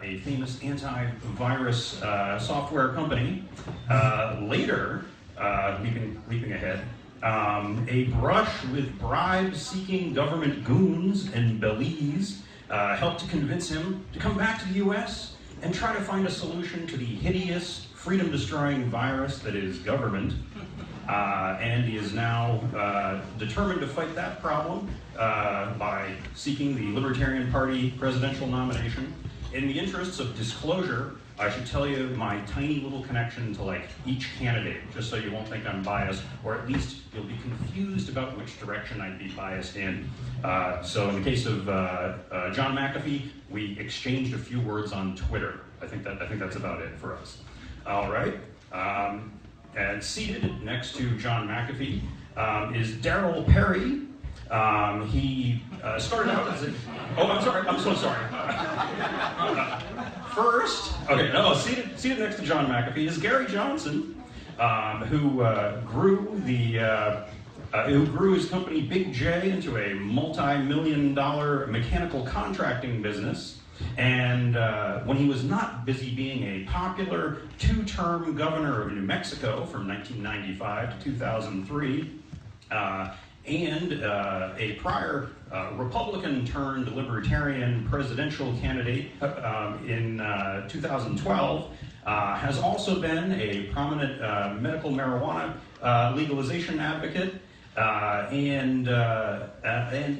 a famous antivirus software company. Later, leaping ahead, a brush with bribe-seeking government goons in Belize helped to convince him to come back to the US and try to find a solution to the hideous, freedom-destroying virus that is government. And he is now determined to fight that problem by seeking the Libertarian Party presidential nomination. In the interests of disclosure, I should tell you my tiny little connection to like each candidate, just so you won't think I'm biased, or at least you'll be confused about which direction I'd be biased in. So in the case of John McAfee, we exchanged a few words on Twitter. I think that's about it for us. All right. And seated next to John McAfee is Darryl Perry. He started out as a... Oh, I'm sorry. I'm so sorry. First, okay, no, seated next to John McAfee is Gary Johnson, who grew his company Big J into a multi-million-dollar mechanical contracting business. And when he was not busy being a popular two-term governor of New Mexico from 1995 to 2003, and a prior Republican-turned-Libertarian presidential candidate in 2012, has also been a prominent medical marijuana legalization advocate, and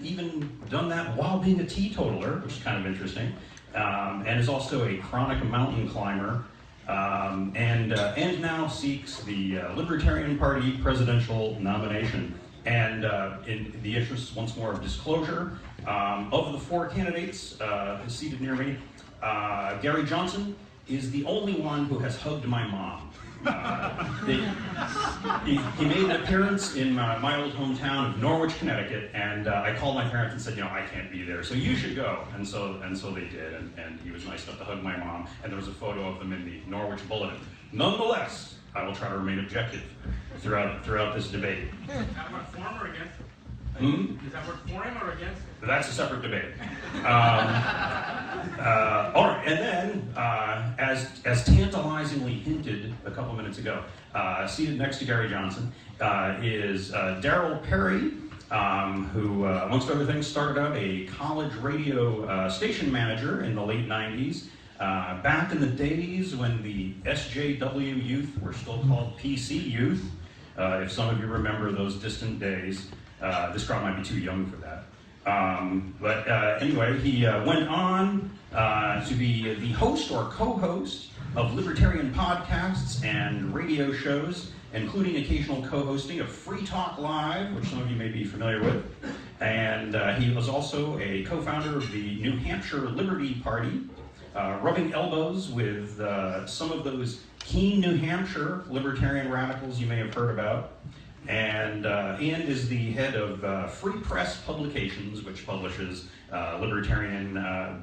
even done that while being a teetotaler, which is kind of interesting, and is also a chronic mountain climber, and now seeks the Libertarian Party presidential nomination. And in the interests, once more, of disclosure, of the four candidates seated near me, Gary Johnson is the only one who has hugged my mom. He made an appearance in my old hometown of Norwich, Connecticut, and I called my parents and said, you know, I can't be there, so you should go. And so they did, and he was nice enough to hug my mom, and there was a photo of them in the Norwich Bulletin. Nonetheless, I will try to remain objective throughout this debate. Is that word for or against him? Is that word for him or against him? That's a separate debate. All right, and then, as tantalizingly hinted a couple minutes ago, seated next to Gary Johnson is Darryl Perry, who, amongst other things, started out a college radio station manager in the late 90s. Back in the days when the SJW youth were still called PC youth, if some of you remember those distant days. This crowd might be too young for that. But anyway, he went on to be the host or co-host of Libertarian podcasts and radio shows, including occasional co-hosting of Free Talk Live, which some of you may be familiar with. And he was also a co-founder of the New Hampshire Liberty Party, rubbing elbows with some of those keen New Hampshire libertarian radicals you may have heard about. And is the head of Free Press Publications, which publishes libertarian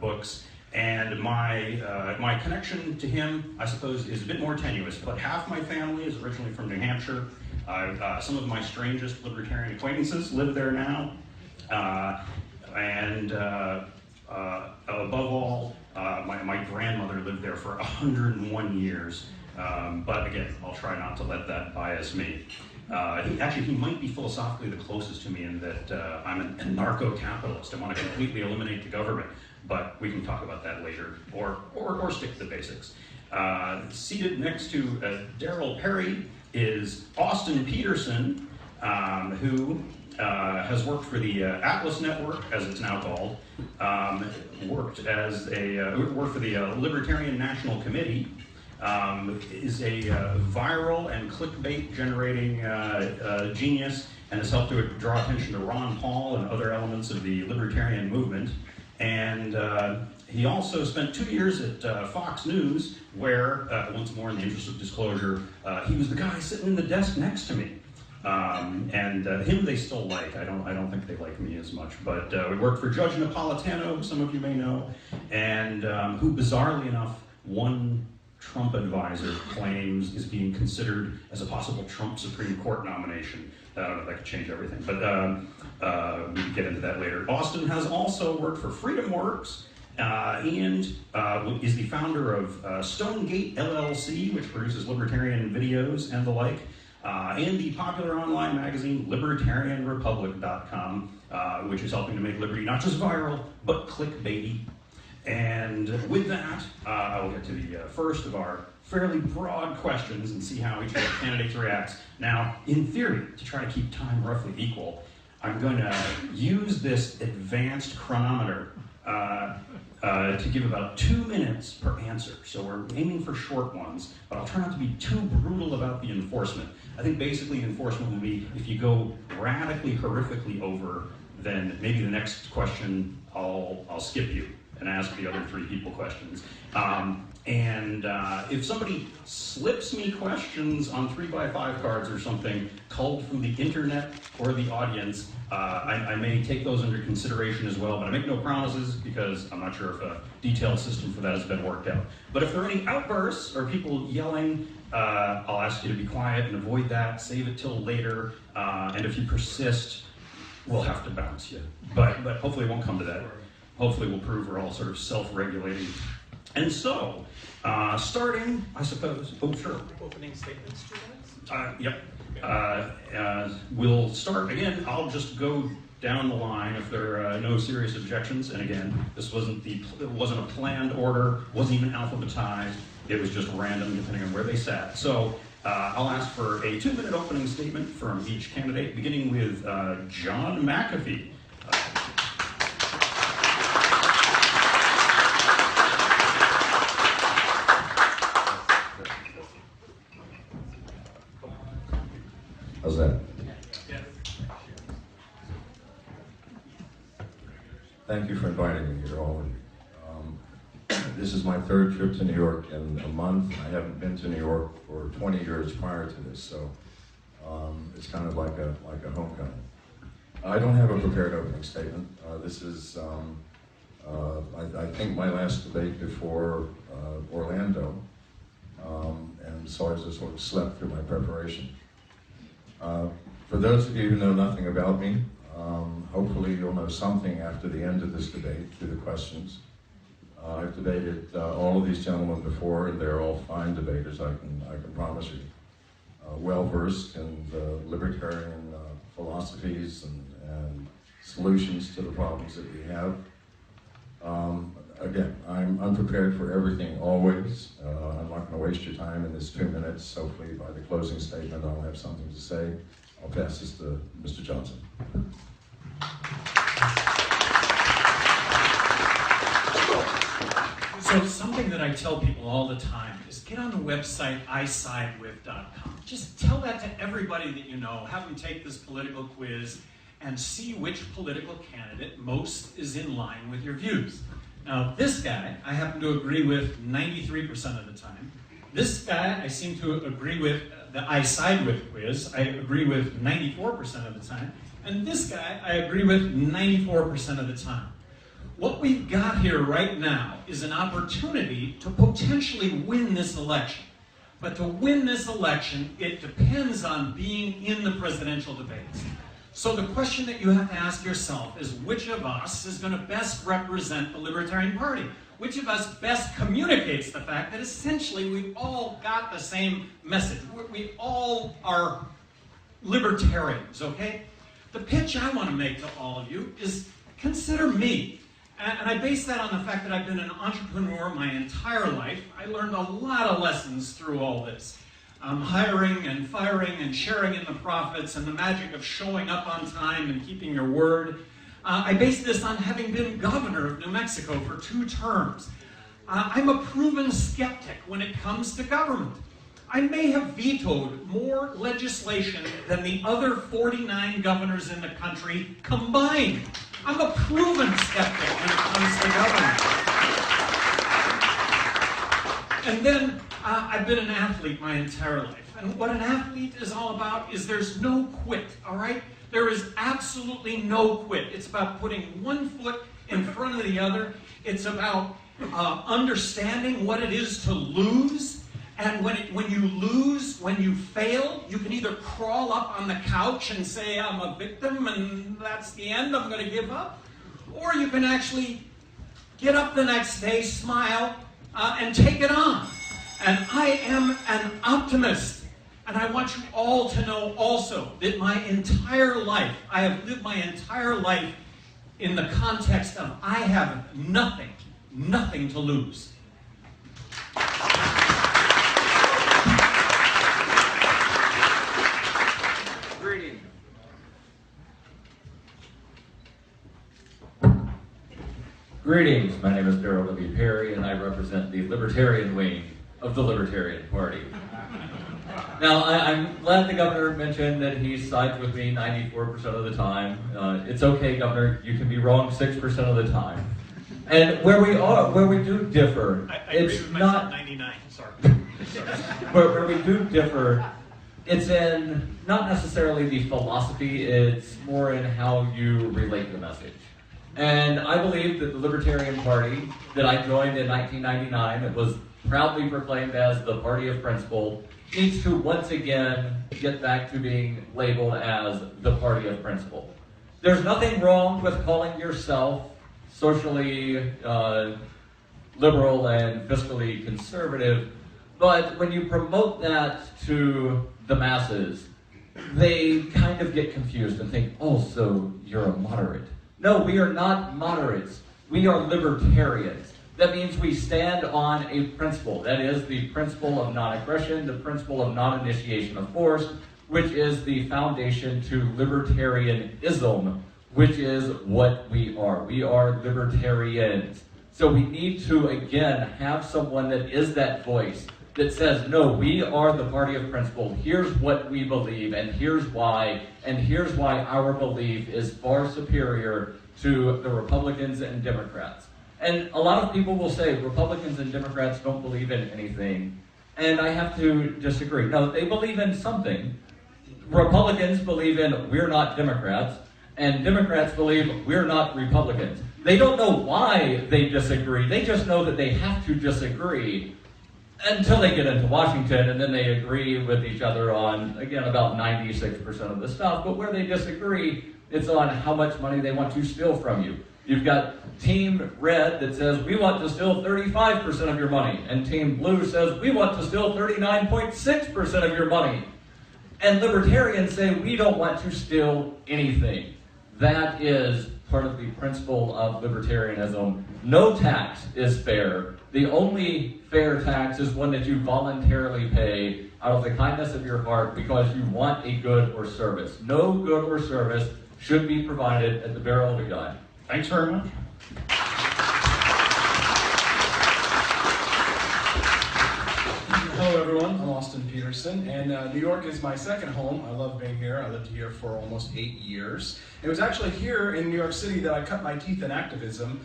books. And my connection to him, I suppose, is a bit more tenuous. But half my family is originally from New Hampshire. Some of my strangest libertarian acquaintances live there now. Above all, my grandmother lived there for 101 years. But again, I'll try not to let that bias me. He might be philosophically the closest to me in that I'm an anarcho-capitalist. I want to completely eliminate the government, but we can talk about that later, or stick to the basics. Seated next to Darryl Perry is Austin Petersen, who has worked for the Atlas Network, as it's now called, worked for the Libertarian National Committee, is a viral and clickbait generating genius, and has helped to draw attention to Ron Paul and other elements of the libertarian movement. And he also spent 2 years at Fox News, where, once more in the interest of disclosure, he was the guy sitting in the desk next to me. Him they still like. I don't think they like me as much. But we worked for Judge Napolitano, who some of you may know, and who bizarrely enough one Trump advisor claims is being considered as a possible Trump Supreme Court nomination. I don't know if that could change everything, but we can get into that later. Austin has also worked for FreedomWorks and is the founder of Stonegate LLC, which produces libertarian videos and the like, and the popular online magazine LibertarianRepublic.com, which is helping to make liberty not just viral, but clickbaity. And with that, I will get to the first of our fairly broad questions and see how each of the candidates reacts. Now, in theory, to try to keep time roughly equal, I'm going to use this advanced chronometer to give about 2 minutes per answer. So we're aiming for short ones, but I'll try not to be too brutal about the enforcement. I think basically the enforcement will be if you go radically, horrifically over, then maybe the next question I'll skip you and ask the other 3 people questions. If somebody slips me questions on 3x5 cards or something culled from the internet or the audience, I may take those under consideration as well, but I make no promises because I'm not sure if a detailed system for that has been worked out. But if there are any outbursts or people yelling, I'll ask you to be quiet and avoid that, save it till later, and if you persist, we'll have to bounce you. But hopefully it won't come to that. Hopefully we'll prove we're all sort of self-regulating. And so, starting, I suppose, oh sure. Opening statements, 2 minutes? Yep. We'll start, again, I'll just go down the line if there are no serious objections. And again, this wasn't a planned order, wasn't even alphabetized. It was just random depending on where they sat. So I'll ask for a 2-minute opening statement from each candidate, beginning with John McAfee. How's that? Yes. Thank you for inviting me here, all of you. This is my 3rd trip to New York in a month. I haven't been to New York for 20 years prior to this, so it's kind of like a homecoming. I don't have a prepared opening statement. This is, I think, my last debate before Orlando, and so I just sort of slept through my preparation. For those of you who know nothing about me, hopefully you'll know something after the end of this debate through the questions. I've debated all of these gentlemen before, and they're all fine debaters, I can promise you. Well-versed in the libertarian philosophies and solutions to the problems that we have. Again, I'm unprepared for everything always. I'm not going to waste your time in this 2 minutes. Hopefully by the closing statement I'll have something to say. I'll pass this to Mr. Johnson. So something that I tell people all the time is get on the website isidewith.com. Just tell that to everybody that you know. Have them take this political quiz and see which political candidate most is in line with your views. Now, this guy, I happen to agree with 93% of the time. This guy, I seem to agree with the I Side With quiz. I agree with 94% of the time. And this guy, I agree with 94% of the time. What we've got here right now is an opportunity to potentially win this election. But to win this election, it depends on being in the presidential debates. So the question that you have to ask yourself is which of us is going to best represent the Libertarian Party? Which of us best communicates the fact that essentially we've all got the same message. We all are libertarians, okay? The pitch I want to make to all of you is consider me. And I base that on the fact that I've been an entrepreneur my entire life. I learned a lot of lessons through all this. Hiring and firing and sharing in the profits and the magic of showing up on time and keeping your word. I base this on having been governor of New Mexico for 2 terms. I'm a proven skeptic when it comes to government. I may have vetoed more legislation than the other 49 governors in the country combined. I'm a proven skeptic when it comes to government. And then I've been an athlete my entire life. And what an athlete is all about is there's no quit, all right? There is absolutely no quit. It's about putting one foot in front of the other. It's about understanding what it is to lose. And when you lose, when you fail, you can either crawl up on the couch and say, I'm a victim and that's the end, I'm going to give up. Or you can actually get up the next day, smile, and take it on. And I am an optimist. And I want you all to know also that my entire life, I have lived my entire life in the context of I have nothing to lose. Greetings. Greetings, my name is Darryl W. Perry, and I represent the Libertarian wing of the Libertarian Party. Now, I'm glad the governor mentioned that he sides with me 94% of the time. It's okay, Governor, you can be wrong 6% of the time. And where we do differ, I it's agree with myself not 99. Sorry. where we do differ, it's in not necessarily the philosophy, it's more in how you relate the message. And I believe that the Libertarian Party that I joined in 1999, it was proudly proclaimed as the party of principle, needs to once again get back to being labeled as the party of principle. There's nothing wrong with calling yourself socially liberal and fiscally conservative, but when you promote that to the masses, they kind of get confused and think, oh, so you're a moderate. No, we are not moderates. We are libertarians. That means we stand on a principle. That is the principle of non-aggression, the principle of non-initiation of force, which is the foundation to libertarianism, which is what we are. We are libertarians. So we need to, again, have someone that is that voice that says, no, we are the party of principle. Here's what we believe, and here's why our belief is far superior to the Republicans and Democrats. And a lot of people will say Republicans and Democrats don't believe in anything, and I have to disagree. No, they believe in something. Republicans believe in we're not Democrats, and Democrats believe we're not Republicans. They don't know why they disagree. They just know that they have to disagree until they get into Washington, and then they agree with each other on, again, about 96% of the stuff. But where they disagree, it's on how much money they want to steal from you. You've got Team Red that says, we want to steal 35% of your money. And Team Blue says, we want to steal 39.6% of your money. And Libertarians say, we don't want to steal anything. That is part of the principle of libertarianism. No tax is fair. The only fair tax is one that you voluntarily pay out of the kindness of your heart because you want a good or service. No good or service should be provided at the barrel of a gun. Thanks very much. Hello everyone, I'm Austin Petersen, and New York is my second home. I love being here. I lived here for almost 8 years. It was actually here in New York City that I cut my teeth in activism.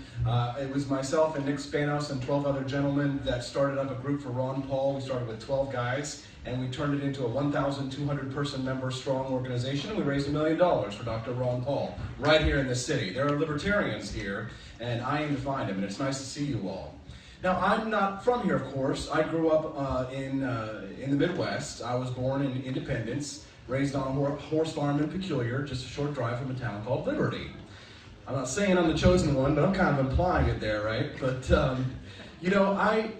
It was myself and Nick Spanos and 12 other gentlemen that started up a group for Ron Paul. We started with 12 guys, and we turned it into a 1,200 person member strong organization, and we raised $1 million for Dr. Ron Paul right here in this city. There are libertarians here, and I aim to find them, and it's nice to see you all. Now, I'm not from here, of course. I grew up in the Midwest. I was born in Independence, raised on a horse farm in Peculiar, just a short drive from a town called Liberty. I'm not saying I'm the chosen one, but I'm kind of implying it there, right? But, you know, I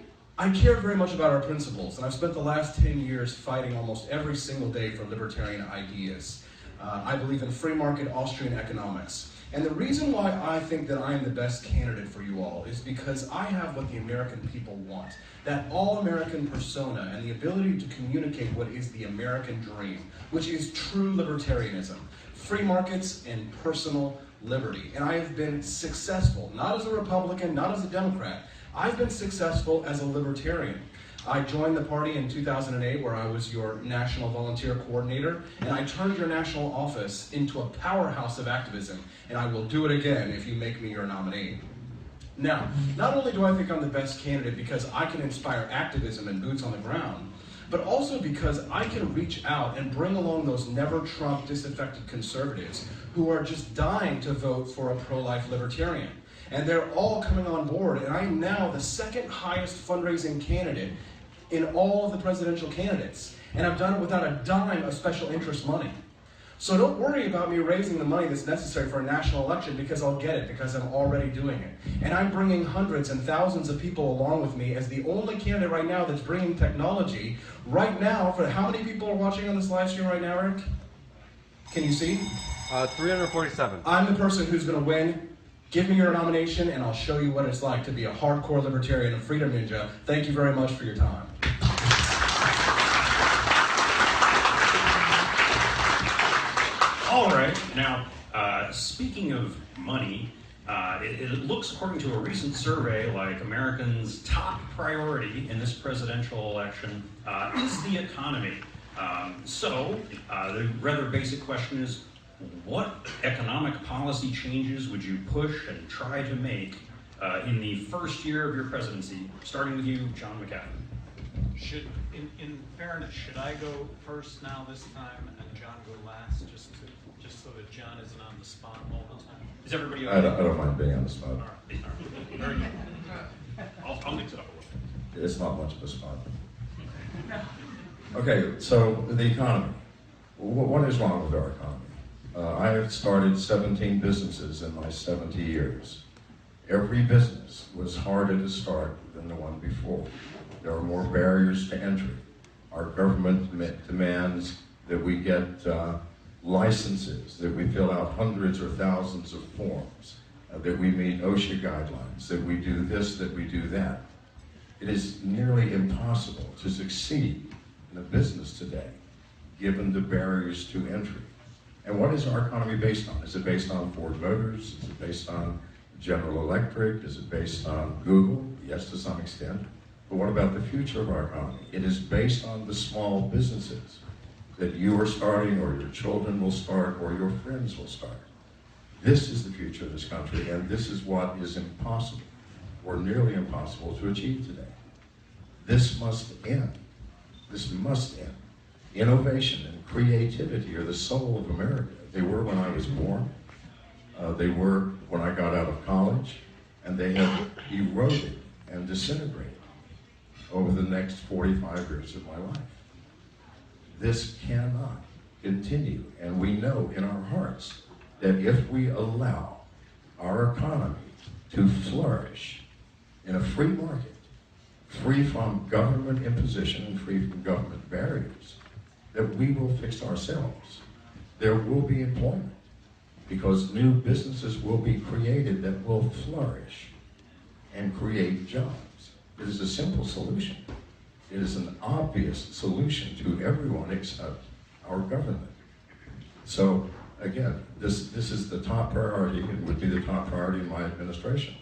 care very much about our principles, and I've spent the last 10 years fighting almost every single day for libertarian ideas. I believe in free market Austrian economics. And the reason why I think that I am the best candidate for you all is because I have what the American people want. That all-American persona and the ability to communicate what is the American dream, which is true libertarianism, free markets and personal liberty. And I have been successful, not as a Republican, not as a Democrat. I've been successful as a libertarian. I joined the party in 2008 where I was your national volunteer coordinator, and I turned your national office into a powerhouse of activism, and I will do it again if you make me your nominee. Now, not only do I think I'm the best candidate because I can inspire activism and boots on the ground, but also because I can reach out and bring along those never-Trump disaffected conservatives who are just dying to vote for a pro-life libertarian. And they're all coming on board, and I am now the second highest fundraising candidate in all of the presidential candidates. And I've done it without a dime of special interest money. So don't worry about me raising the money that's necessary for a national election, because I'll get it, because I'm already doing it. And I'm bringing hundreds and thousands of people along with me as the only candidate right now that's bringing technology. Right now, for how many people are watching on this live stream right now, Eric? Can you see? 347. I'm the person who's going to win. Give me your nomination, and I'll show you what it's like to be a hardcore libertarian and freedom ninja. Thank you very much for your time. All right, now, speaking of money, it looks, according to a recent survey, like Americans' top priority in this presidential election is the economy. So, the rather basic question is, what economic policy changes would you push and try to make in the first year of your presidency, starting with you, John McAfee? In fairness, should I go first now this time and John go last, just so that John isn't on the spot all the time? Is everybody okay? I don't mind being on the spot. All right. Very good. I'll mix it up a little. It's not much of a spot. Okay, so the economy. What is wrong with our economy? I have started 17 businesses in my 70 years. Every business was harder to start than the one before. There are more barriers to entry. Our government demands that we get licenses, that we fill out hundreds or thousands of forms, that we meet OSHA guidelines, that we do this, that we do that. It is nearly impossible to succeed in a business today, given the barriers to entry. And what is our economy based on? Is it based on Ford Motors? Is it based on General Electric? Is it based on Google? Yes, to some extent. But what about the future of our economy? It is based on the small businesses that you are starting, or your children will start, or your friends will start. This is the future of this country, and this is what is impossible, or nearly impossible, to achieve today. This must end. This must end. Innovation and creativity are the soul of America. They were when I was born. They were when I got out of college, and they have eroded and disintegrated over the next 45 years of my life. This cannot continue, and we know in our hearts that if we allow our economy to flourish in a free market, free from government imposition and free from government barriers, that we will fix ourselves. There will be employment, because new businesses will be created that will flourish and create jobs. It is a simple solution. It is an obvious solution to everyone except our government. So again, this is the top priority. It would be the top priority in my administration,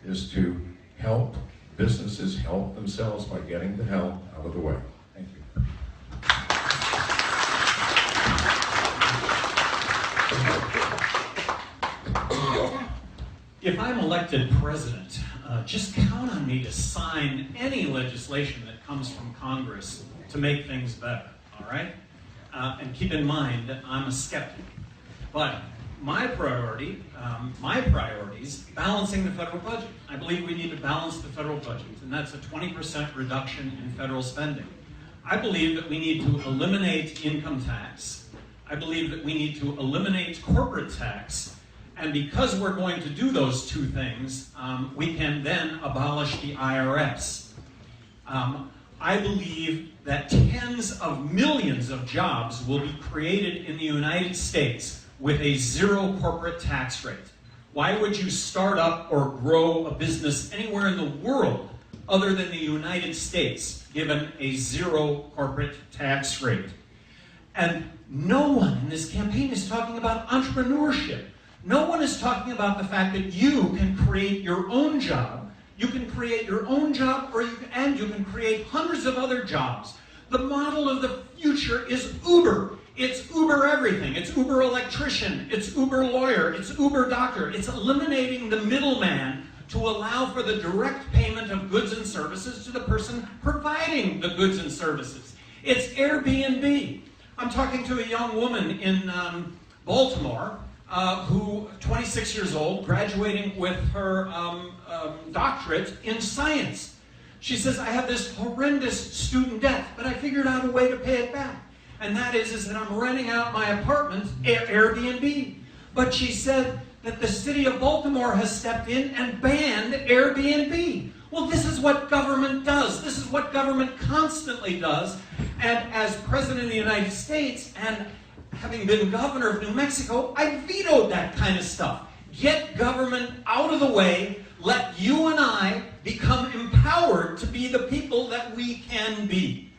is to help businesses help themselves by getting the hell out of the way. Thank you. If I'm elected president, just count on me to sign any legislation that comes from Congress to make things better, all right? And keep in mind, I'm a skeptic. But my priorities, balancing the federal budget. I believe we need to balance the federal budget, and that's a 20% reduction in federal spending. I believe that we need to eliminate income tax. I believe that we need to eliminate corporate tax. And because we're going to do those two things, we can then abolish the IRS. I believe that tens of millions of jobs will be created in the United States with a zero corporate tax rate. Why would you start up or grow a business anywhere in the world other than the United States, given a zero corporate tax rate? And no one in this campaign is talking about entrepreneurship. No one is talking about the fact that you can create your own job. You can create your own job, or you can create hundreds of other jobs. The model of the future is Uber. It's Uber everything. It's Uber electrician. It's Uber lawyer. It's Uber doctor. It's eliminating the middleman to allow for the direct payment of goods and services to the person providing the goods and services. It's Airbnb. I'm talking to a young woman in Baltimore who, 26 years old, graduating with her doctorate in science. She says, I have this horrendous student debt, but I figured out a way to pay it back. and that is that I'm renting out my apartment Airbnb. But she said that the city of Baltimore has stepped in and banned Airbnb. Well, this is what government does. This is what government constantly does. And as President of the United States, and having been governor of New Mexico, I vetoed that kind of stuff. Get government out of the way. Let you and I become empowered to be the people that we can be.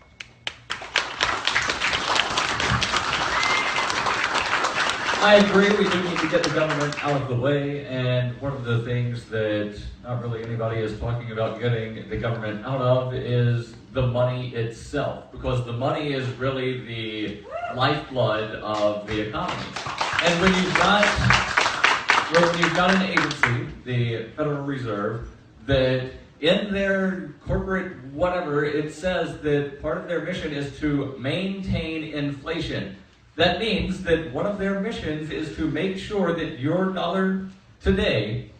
I agree, we do need to get the government out of the way, and one of the things that not really anybody is talking about getting the government out of is the money itself, because the money is really the lifeblood of the economy. And when you've got an agency, the Federal Reserve, that in their corporate whatever, it says that part of their mission is to maintain inflation. That means that one of their missions is to make sure that your dollar today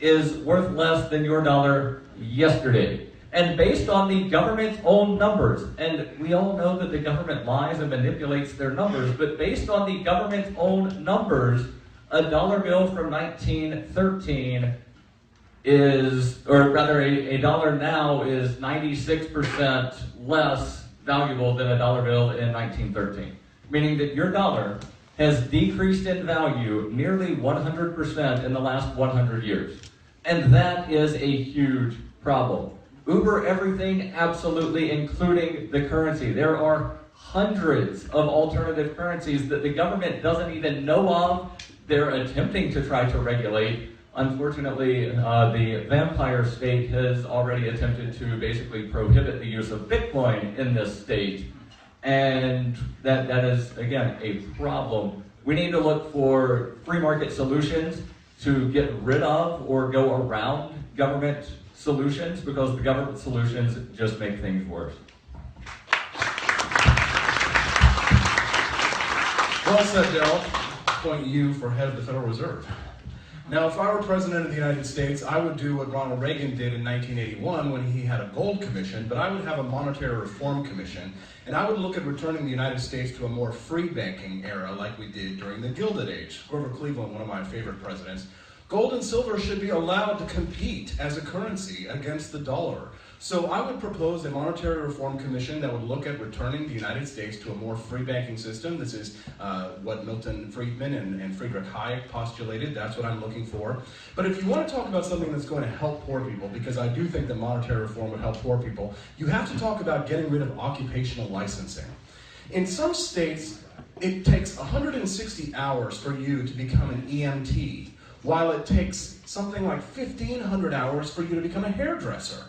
is worth less than your dollar yesterday. And based on the government's own numbers, and we all know that the government lies and manipulates their numbers, but based on the government's own numbers, a dollar bill from 1913 is, or rather a dollar now is 96% less valuable than a dollar bill in 1913. Meaning that your dollar has decreased in value nearly 100% in the last 100 years. And that is a huge problem. Uber everything, absolutely, including the currency. There are hundreds of alternative currencies that the government doesn't even know of. They're attempting to try to regulate. Unfortunately, the vampire state has already attempted to basically prohibit the use of Bitcoin in this state. And that is, again, a problem. We need to look for free market solutions to get rid of or go around government solutions, because the government solutions just make things worse. Well said, Darryl. Point you for head of the Federal Reserve. Now, if I were President of the United States, I would do what Ronald Reagan did in 1981 when he had a gold commission, but I would have a monetary reform commission, and I would look at returning the United States to a more free banking era like we did during the Gilded Age. Grover Cleveland, one of my favorite presidents. Gold and silver should be allowed to compete as a currency against the dollar. So I would propose a monetary reform commission that would look at returning the United States to a more free banking system. This is what Milton Friedman and Friedrich Hayek postulated. That's what I'm looking for. But if you want to talk about something that's going to help poor people, because I do think that monetary reform would help poor people, you have to talk about getting rid of occupational licensing. In some states, it takes 160 hours for you to become an EMT, while it takes something like 1,500 hours for you to become a hairdresser.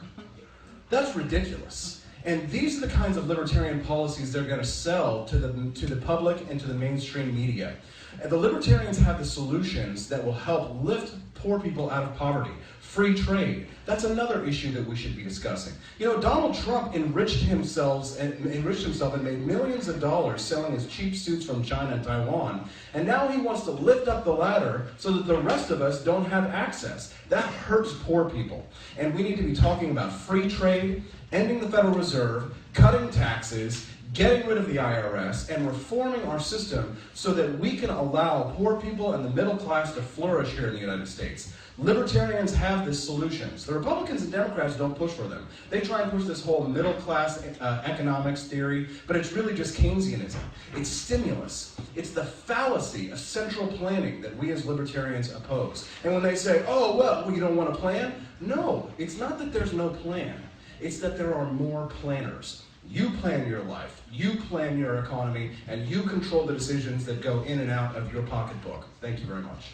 That's ridiculous. And these are the kinds of libertarian policies they're going to sell to the public and to the mainstream media. And the libertarians have the solutions that will help lift poor people out of poverty. Free trade. That's another issue that we should be discussing. You know, Donald Trump enriched himself and made millions of dollars selling his cheap suits from China and Taiwan. And now he wants to lift up the ladder so that the rest of us don't have access. That hurts poor people. And we need to be talking about free trade, ending the Federal Reserve, cutting taxes, getting rid of the IRS, and reforming our system so that we can allow poor people and the middle class to flourish here in the United States. Libertarians have the solutions. The Republicans and Democrats don't push for them. They try and push this whole middle class economics theory, but it's really just Keynesianism. It's stimulus. It's the fallacy of central planning that we as libertarians oppose. And when they say, oh, well, you don't want a plan? No, it's not that there's no plan. It's that there are more planners. You plan your life, you plan your economy, and you control the decisions that go in and out of your pocketbook. Thank you very much.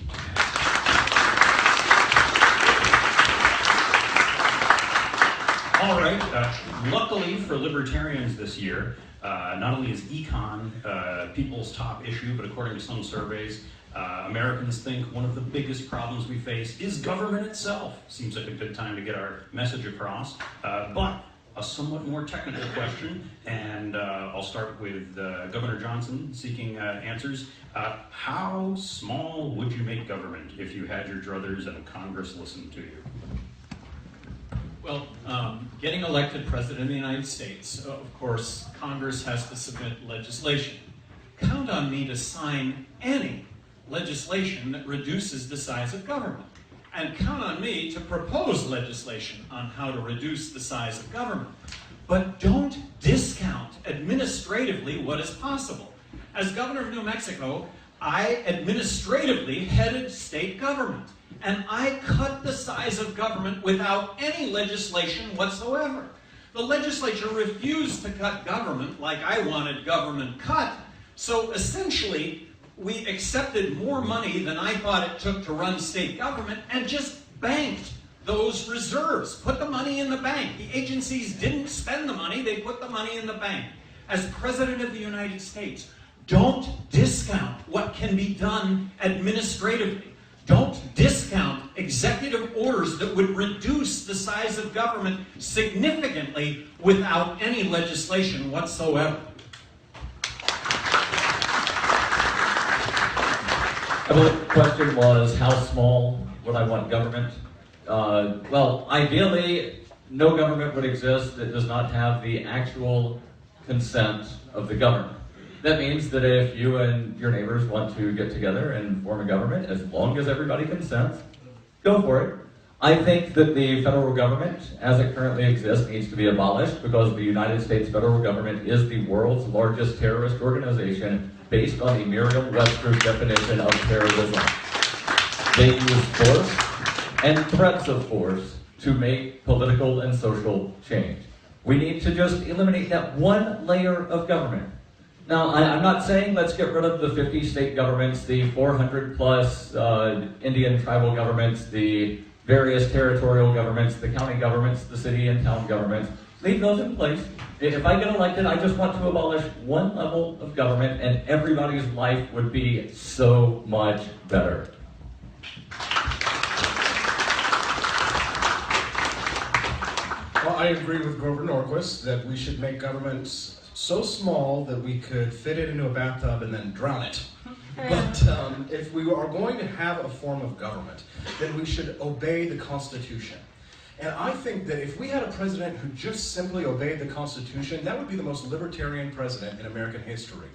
All right. Luckily for libertarians this year, not only is econ people's top issue, but according to some surveys, Americans think one of the biggest problems we face is government itself. Seems like a good time to get our message across. But a somewhat more technical question, and I'll start with Governor Johnson seeking answers. How small would you make government if you had your druthers and Congress listened to you? Well, getting elected President of the United States, of course, Congress has to submit legislation. Count on me to sign any legislation that reduces the size of government. And count on me to propose legislation on how to reduce the size of government. But don't discount administratively what is possible. As governor of New Mexico, I administratively headed state government. And I cut the size of government without any legislation whatsoever. The legislature refused to cut government like I wanted government cut. So essentially, we accepted more money than I thought it took to run state government and just banked those reserves. Put the money in the bank. The agencies didn't spend the money, they put the money in the bank. As President of the United States, don't discount what can be done administratively. Don't discount executive orders that would reduce the size of government significantly without any legislation whatsoever. I believe the question was, how small would I want government? Well, ideally, no government would exist that does not have the actual consent of the governed. That means that if you and your neighbors want to get together and form a government, as long as everybody consents, go for it. I think that the federal government, as it currently exists, needs to be abolished because the United States federal government is the world's largest terrorist organization based on the Merriam-Webster's definition of terrorism. They use force and threats of force to make political and social change. We need to just eliminate that one layer of government. Now, I'm not saying let's get rid of the 50 state governments, the 400 plus Indian tribal governments, the various territorial governments, the county governments, the city and town governments. Leave those in place. If I get elected, I just want to abolish one level of government and everybody's life would be so much better. Well, I agree with Grover Norquist that we should make governments so small that we could fit it into a bathtub and then drown it. But if we are going to have a form of government, then we should obey the Constitution. And I think that if we had a president who just simply obeyed the Constitution, that would be the most libertarian president in American history.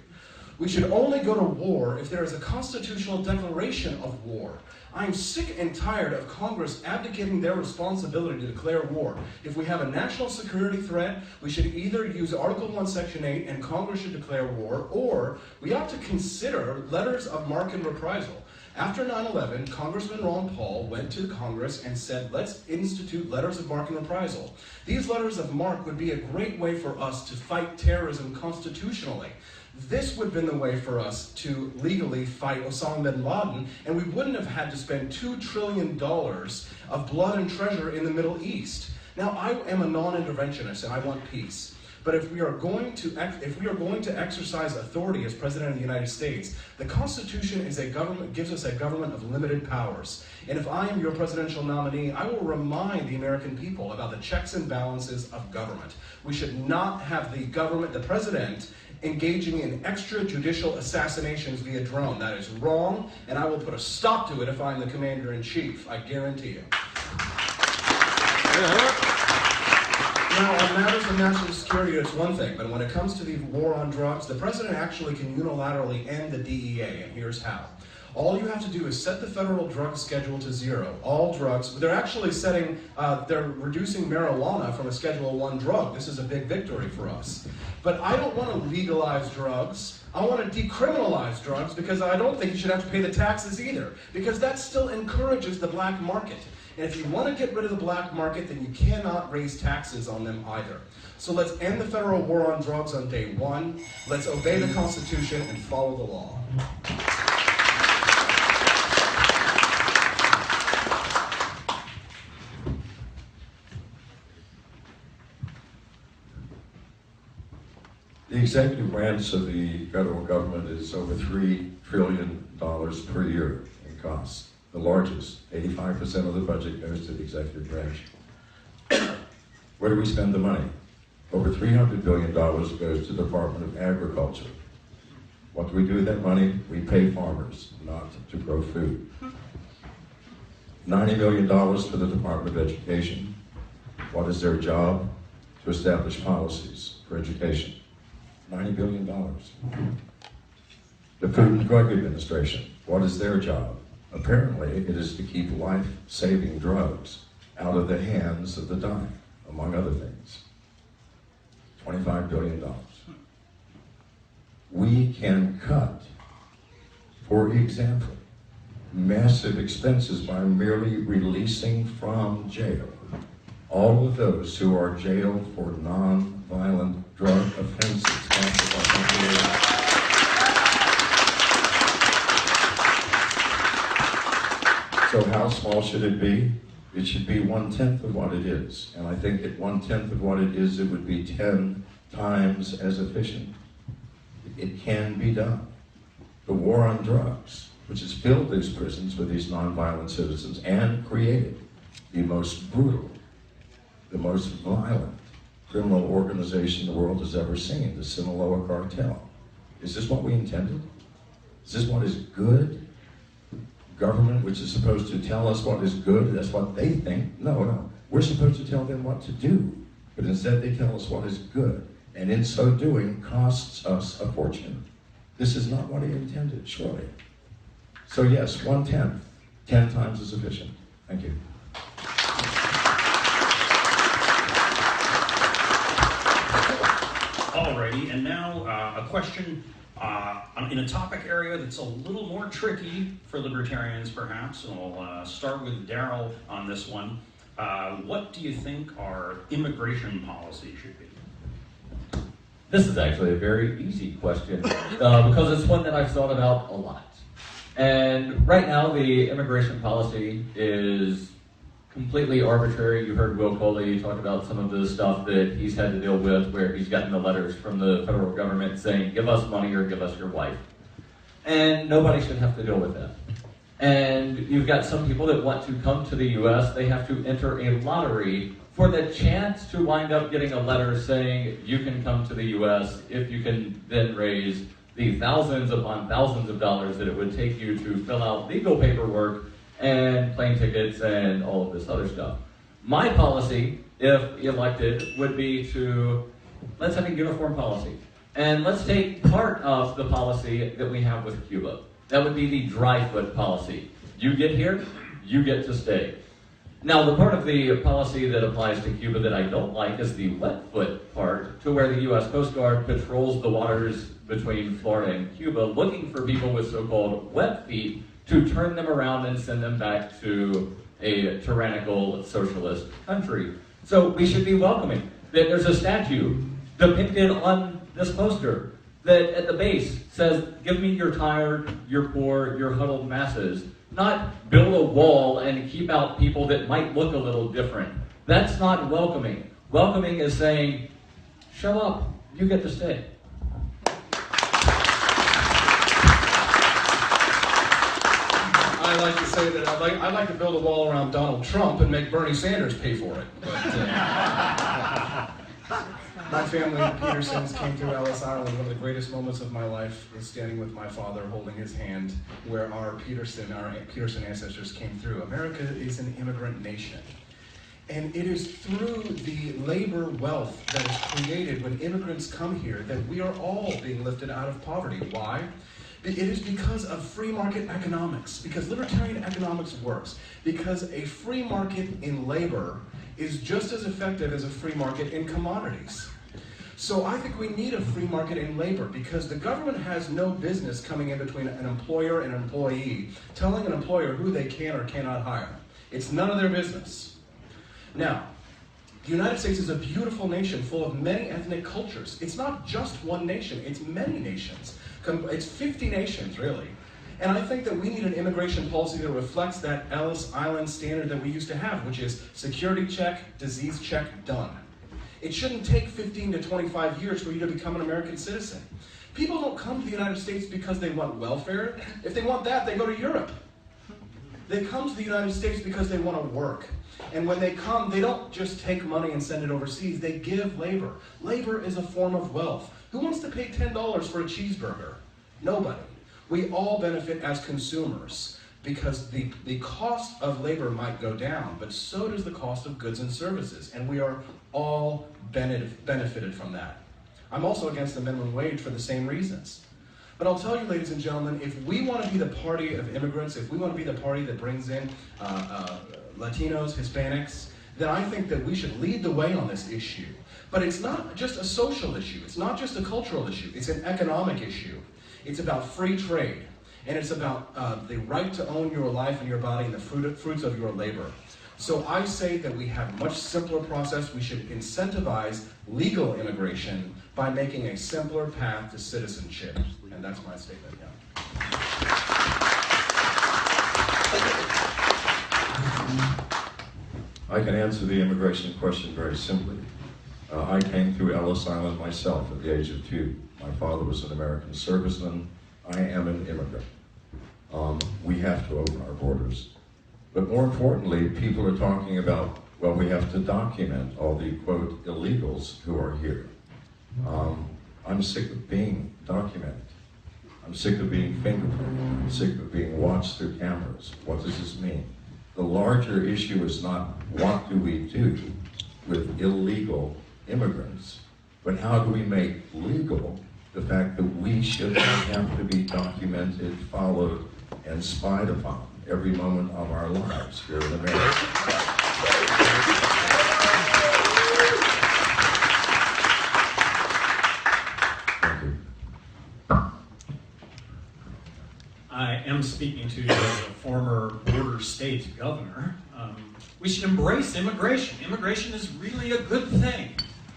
We should only go to war if there is a constitutional declaration of war. I'm sick and tired of Congress abdicating their responsibility to declare war. If we have a national security threat, we should either use Article 1, Section 8, and Congress should declare war, or we ought to consider letters of marque and reprisal. After 9/11, Congressman Ron Paul went to Congress and said, let's institute letters of marque and reprisal. These letters of marque would be a great way for us to fight terrorism constitutionally. This would have been the way for us to legally fight Osama bin Laden, and we wouldn't have had to spend $2 trillion of blood and treasure in the Middle East. Now, I am a non-interventionist, and I want peace. But if we are going to exercise authority as President of the United States, the Constitution is gives us a government of limited powers. And if I am your presidential nominee, I will remind the American people about the checks and balances of government. We should not have the president, engaging in extrajudicial assassinations via drone. That is wrong, and I will put a stop to it if I'm the commander-in-chief. I guarantee you. Now, on matters of national security, it's one thing, but when it comes to the war on drugs, the president actually can unilaterally end the DEA, and here's how. All you have to do is set the federal drug schedule to 0. All drugs, they're actually they're reducing marijuana from a Schedule 1 drug. This is a big victory for us. But I don't want to legalize drugs. I want to decriminalize drugs because I don't think you should have to pay the taxes either, because that still encourages the black market. And if you want to get rid of the black market, then you cannot raise taxes on them either. So let's end the federal war on drugs on day 1. Let's obey the Constitution and follow the law. The executive branch of the federal government is over $3 trillion per year in costs. The largest, 85% of the budget goes to the executive branch. Where do we spend the money? Over $300 billion goes to the Department of Agriculture. What do we do with that money? We pay farmers, not to grow food. $90 million for the Department of Education. What is their job? To establish policies for education. $90 billion. The Food and Drug Administration, what is their job? Apparently, it is to keep life-saving drugs out of the hands of the dying, among other things. $25 billion. We can cut, for example, massive expenses by merely releasing from jail all of those who are jailed for non-violent drug offenses. So how small should it be? It should be 1/10 of what it is. And I think at 1/10 of what it is, it would be 10 times as efficient. It can be done. The war on drugs, which has filled these prisons with these nonviolent citizens and created the most brutal, the most violent criminal organization the world has ever seen, the Sinaloa cartel. Is this what we intended? Is this what is good? Government, which is supposed to tell us what is good, that's what they think. No. We're supposed to tell them what to do. But instead they tell us what is good. And in so doing, costs us a fortune. This is not what he intended, surely. So yes, 1/10, 10 times as efficient. Thank you. Alrighty, and now a question in a topic area that's a little more tricky for libertarians, perhaps. And we'll start with Darryl on this one. What do you think our immigration policy should be? This is actually a very easy question because it's one that I've thought about a lot. And right now, the immigration policy is completely arbitrary. You heard Will Coley talk about some of the stuff that he's had to deal with where he's gotten the letters from the federal government saying, give us money or give us your wife. And nobody should have to deal with that. And you've got some people that want to come to the U.S., they have to enter a lottery for the chance to wind up getting a letter saying you can come to the U.S. if you can then raise the thousands upon thousands of dollars that it would take you to fill out legal paperwork and plane tickets and all of this other stuff. My policy, if elected, would be to, let's have a uniform policy. And let's take part of the policy that we have with Cuba. That would be the dry foot policy. You get here, you get to stay. Now, the part of the policy that applies to Cuba that I don't like is the wet foot part, to where the U.S. Coast Guard patrols the waters between Florida and Cuba, looking for people with so-called wet feet to turn them around and send them back to a tyrannical socialist country. So we should be welcoming. That there's a statue depicted on this poster that at the base says, give me your tired, your poor, your huddled masses. Not build a wall and keep out people that might look a little different. That's not welcoming. Welcoming is saying, show up, you get to stay. I like to say that I'd like to build a wall around Donald Trump and make Bernie Sanders pay for it. But, my family, the Petersens, came through Ellis Island. One of the greatest moments of my life was standing with my father, holding his hand, where our Petersen ancestors came through. America is an immigrant nation. And it is through the labor wealth that is created when immigrants come here that we are all being lifted out of poverty. Why? It is because of free market economics, because libertarian economics works, because a free market in labor is just as effective as a free market in commodities. So I think we need a free market in labor because the government has no business coming in between an employer and an employee, telling an employer who they can or cannot hire. It's none of their business. Now, the United States is a beautiful nation full of many ethnic cultures. It's not just one nation, it's many nations. It's 50 nations, really. And I think that we need an immigration policy that reflects that Ellis Island standard that we used to have, which is security check, disease check, done. It shouldn't take 15 to 25 years for you to become an American citizen. People don't come to the United States because they want welfare. If they want that, they go to Europe. They come to the United States because they want to work. And when they come, they don't just take money and send it overseas. They give labor. Labor is a form of wealth. Who wants to pay $10 for a cheeseburger? Nobody. We all benefit as consumers. because the cost of labor might go down, but so does the cost of goods and services, and we are all benefited from that. I'm also against the minimum wage for the same reasons. But I'll tell you, ladies and gentlemen, if we want to be the party of immigrants, if we want to be the party that brings in Latinos, Hispanics, then I think that we should lead the way on this issue. But it's not just a social issue, it's not just a cultural issue, it's an economic issue. It's about free trade, and it's about the right to own your life and your body and the fruits of your labor. So I say that we have a much simpler process. We should incentivize legal immigration by making a simpler path to citizenship. And that's my statement, yeah. I can answer the immigration question very simply. I came through Ellis Island myself at the age of 2. My father was an American serviceman. I am an immigrant. We have to open our borders. But more importantly, people are talking about, well, we have to document all the, quote, illegals who are here. I'm sick of being documented. I'm sick of being fingerprinted. I'm sick of being watched through cameras. What does this mean? The larger issue is not what do we do with illegal immigrants, but how do we make legal the fact that we should not have to be documented, followed, and spied upon every moment of our lives here in America. Thank you. I am speaking to the former border state governor. We should embrace immigration. Immigration is really a good thing.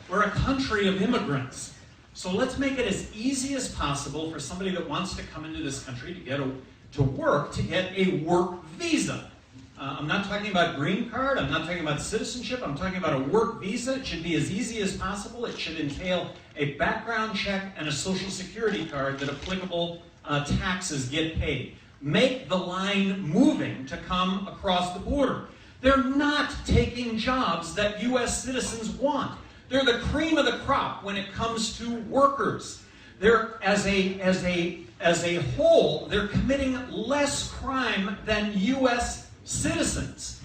We're a country of immigrants. So let's make it as easy as possible for somebody that wants to come into this country to get a work visa. I'm not talking about green card, I'm not talking about citizenship, I'm talking about a work visa. It should be as easy as possible. It should entail a background check and a social security card that applicable taxes get paid. Make the line moving to come across the border. They're not taking jobs that U.S. citizens want. They're the cream of the crop when it comes to workers. They're, as a whole, they're committing less crime than U.S. citizens.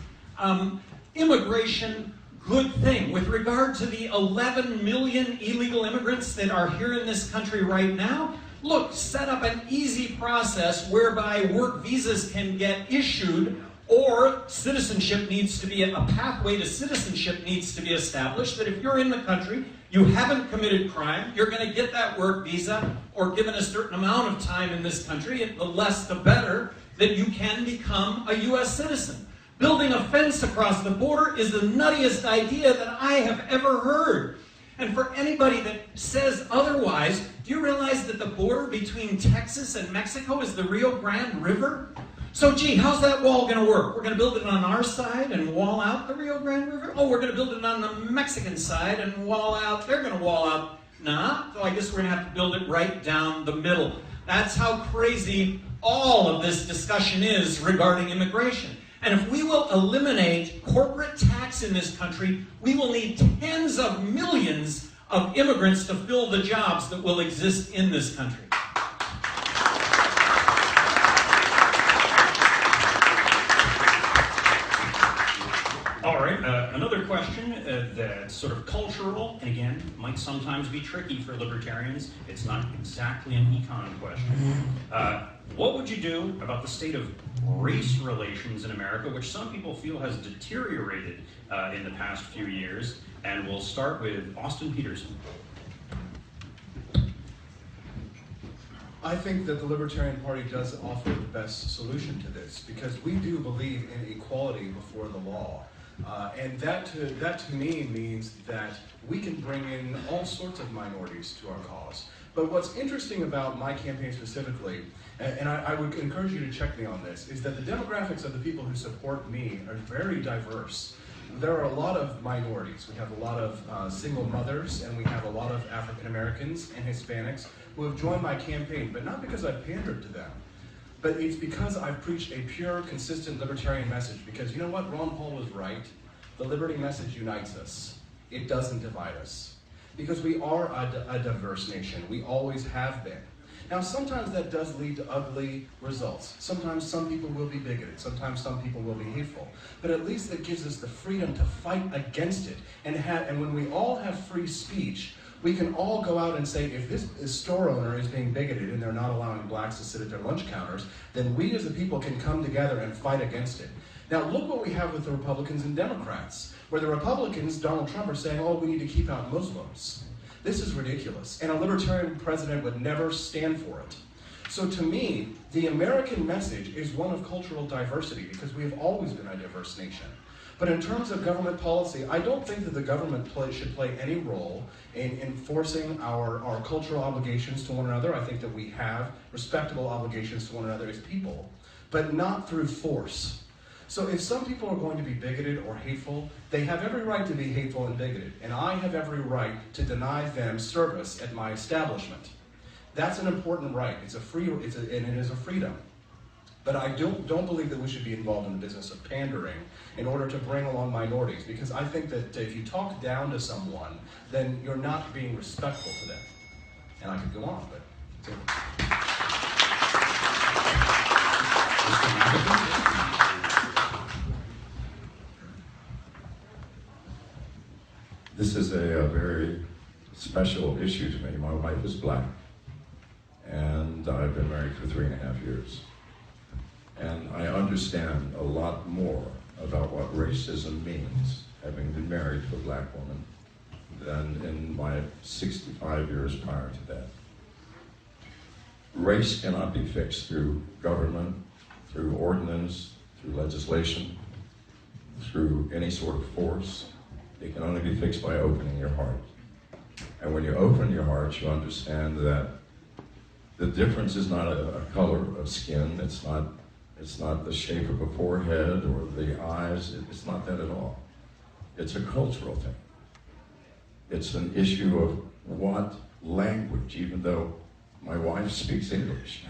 Immigration, good thing. With regard to the 11 million illegal immigrants that are here in this country right now, look, set up an easy process whereby work visas can get issued, or citizenship needs to be, a pathway to citizenship needs to be established, that if you're in the country, you haven't committed crime, you're going to get that work visa, or given a certain amount of time in this country, the less the better, that you can become a U.S. citizen. Building a fence across the border is the nuttiest idea that I have ever heard. And for anybody that says otherwise, do you realize that the border between Texas and Mexico is the Rio Grande River? So, gee, how's that wall going to work? We're going to build it on our side and wall out the Rio Grande River? Oh, we're going to build it on the Mexican side and wall out. They're going to wall out. Nah, so I guess we're going to have to build it right down the middle. That's how crazy all of this discussion is regarding immigration. And if we will eliminate corporate tax in this country, we will need tens of millions of immigrants to fill the jobs that will exist in this country. All right, another question that's sort of cultural, and again, might sometimes be tricky for libertarians. It's not exactly an econ question. What would you do about the state of race relations in America, which some people feel has deteriorated in the past few years? And we'll start with Austin Petersen. I think that the Libertarian Party does offer the best solution to this, because we do believe in equality before the law. And that to me means that we can bring in all sorts of minorities to our cause. But what's interesting about my campaign specifically, and I would encourage you to check me on this, is that the demographics of the people who support me are very diverse. There are a lot of minorities. We have a lot of single mothers, and we have a lot of African Americans and Hispanics who have joined my campaign, but not because I've pandered to them, but it's because I've preached a pure, consistent libertarian message. Because you know what? Ron Paul was right. The liberty message unites us. It doesn't divide us. Because we are a diverse nation. We always have been. Now, sometimes that does lead to ugly results. Sometimes some people will be bigoted. Sometimes some people will be hateful. But at least it gives us the freedom to fight against it. And when we all have free speech, we can all go out and say, if this store owner is being bigoted and they're not allowing blacks to sit at their lunch counters, then we as a people can come together and fight against it. Now, look what we have with the Republicans and Democrats, where the Republicans, Donald Trump, are saying, oh, we need to keep out Muslims. This is ridiculous, and a libertarian president would never stand for it. So to me, the American message is one of cultural diversity, because we have always been a diverse nation. But in terms of government policy, I don't think that the government should play any role in enforcing our cultural obligations to one another. I think that we have respectable obligations to one another as people, but not through force. So if some people are going to be bigoted or hateful, they have every right to be hateful and bigoted, and I have every right to deny them service at my establishment. That's an important right. It's a and it is a freedom. But I don't believe that we should be involved in the business of pandering in order to bring along minorities, because I think that if you talk down to someone, then you're not being respectful to them. And I could go on, but This is a very special issue to me. My wife is black, and I've been married for 3.5 years. And I understand a lot more about what racism means, having been married to a black woman, than in my 65 years prior to that. Race cannot be fixed through government, through ordinance, through legislation, through any sort of force. It can only be fixed by opening your heart. And when you open your heart, you understand that the difference is not a color of skin. It's not the shape of a forehead or the eyes. It's not that at all. It's a cultural thing. It's an issue of what language, even though my wife speaks English.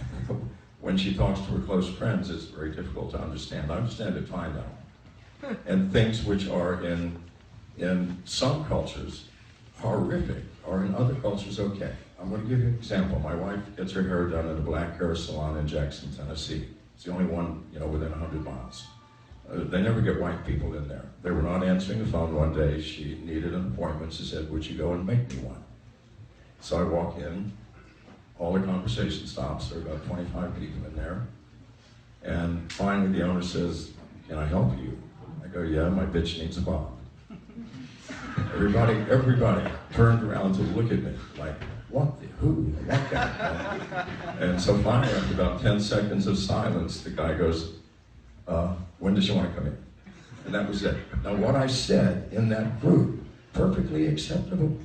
When she talks to her close friends, it's very difficult to understand. I understand it fine now. And things which are in some cultures horrific are in other cultures okay. I'm going to give you an example. My wife gets her hair done at a black hair salon in Jackson, Tennessee. It's the only one, within 100 miles. They never get white people in there. They were not answering the phone one day. She needed an appointment. She said, would you go and make me one? So I walk in. All the conversation stops. There are about 25 people in there. And finally the owner says, can I help you? I go, yeah, my bitch needs a bob. Everybody turned around to look at me like, what the who? What guy? And so finally, after about 10 seconds of silence, the guy goes, when does she want to come in? And that was it. Now what I said in that group, perfectly acceptable.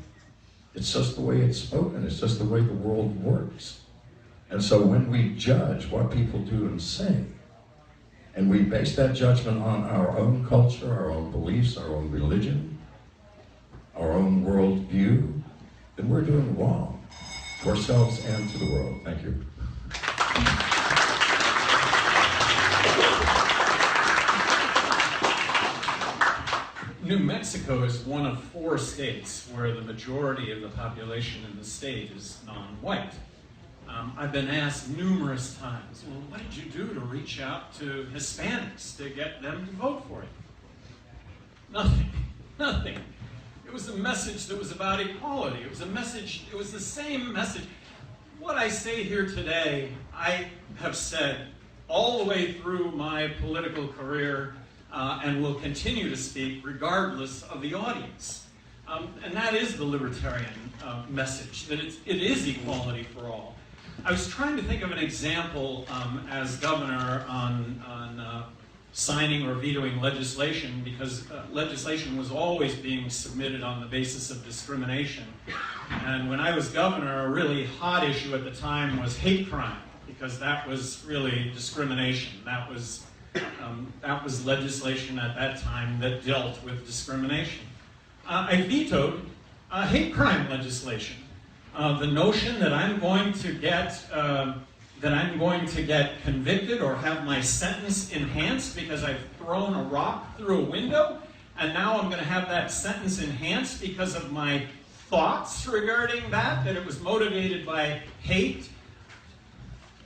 It's just the way it's spoken. It's just the way the world works. And so when we judge what people do and say, and we base that judgment on our own culture, our own beliefs, our own religion, our own worldview, then we're doing wrong to ourselves and to the world. Thank you. New Mexico is one of 4 states where the majority of the population in the state is non-white. I've been asked numerous times, well, what did you do to reach out to Hispanics to get them to vote for you? Nothing. It was a message that was about equality. It was the same message. What I say here today, I have said all the way through my political career, and will continue to speak regardless of the audience. And that is the libertarian message, that it is equality for all. I was trying to think of an example as governor on signing or vetoing legislation, because legislation was always being submitted on the basis of discrimination. And when I was governor, a really hot issue at the time was hate crime, because that was really discrimination. That was legislation at that time that dealt with discrimination. I vetoed hate crime legislation. The notion that I'm going to get convicted or have my sentence enhanced because I've thrown a rock through a window, and now I'm going to have that sentence enhanced because of my thoughts regarding that it was motivated by hate.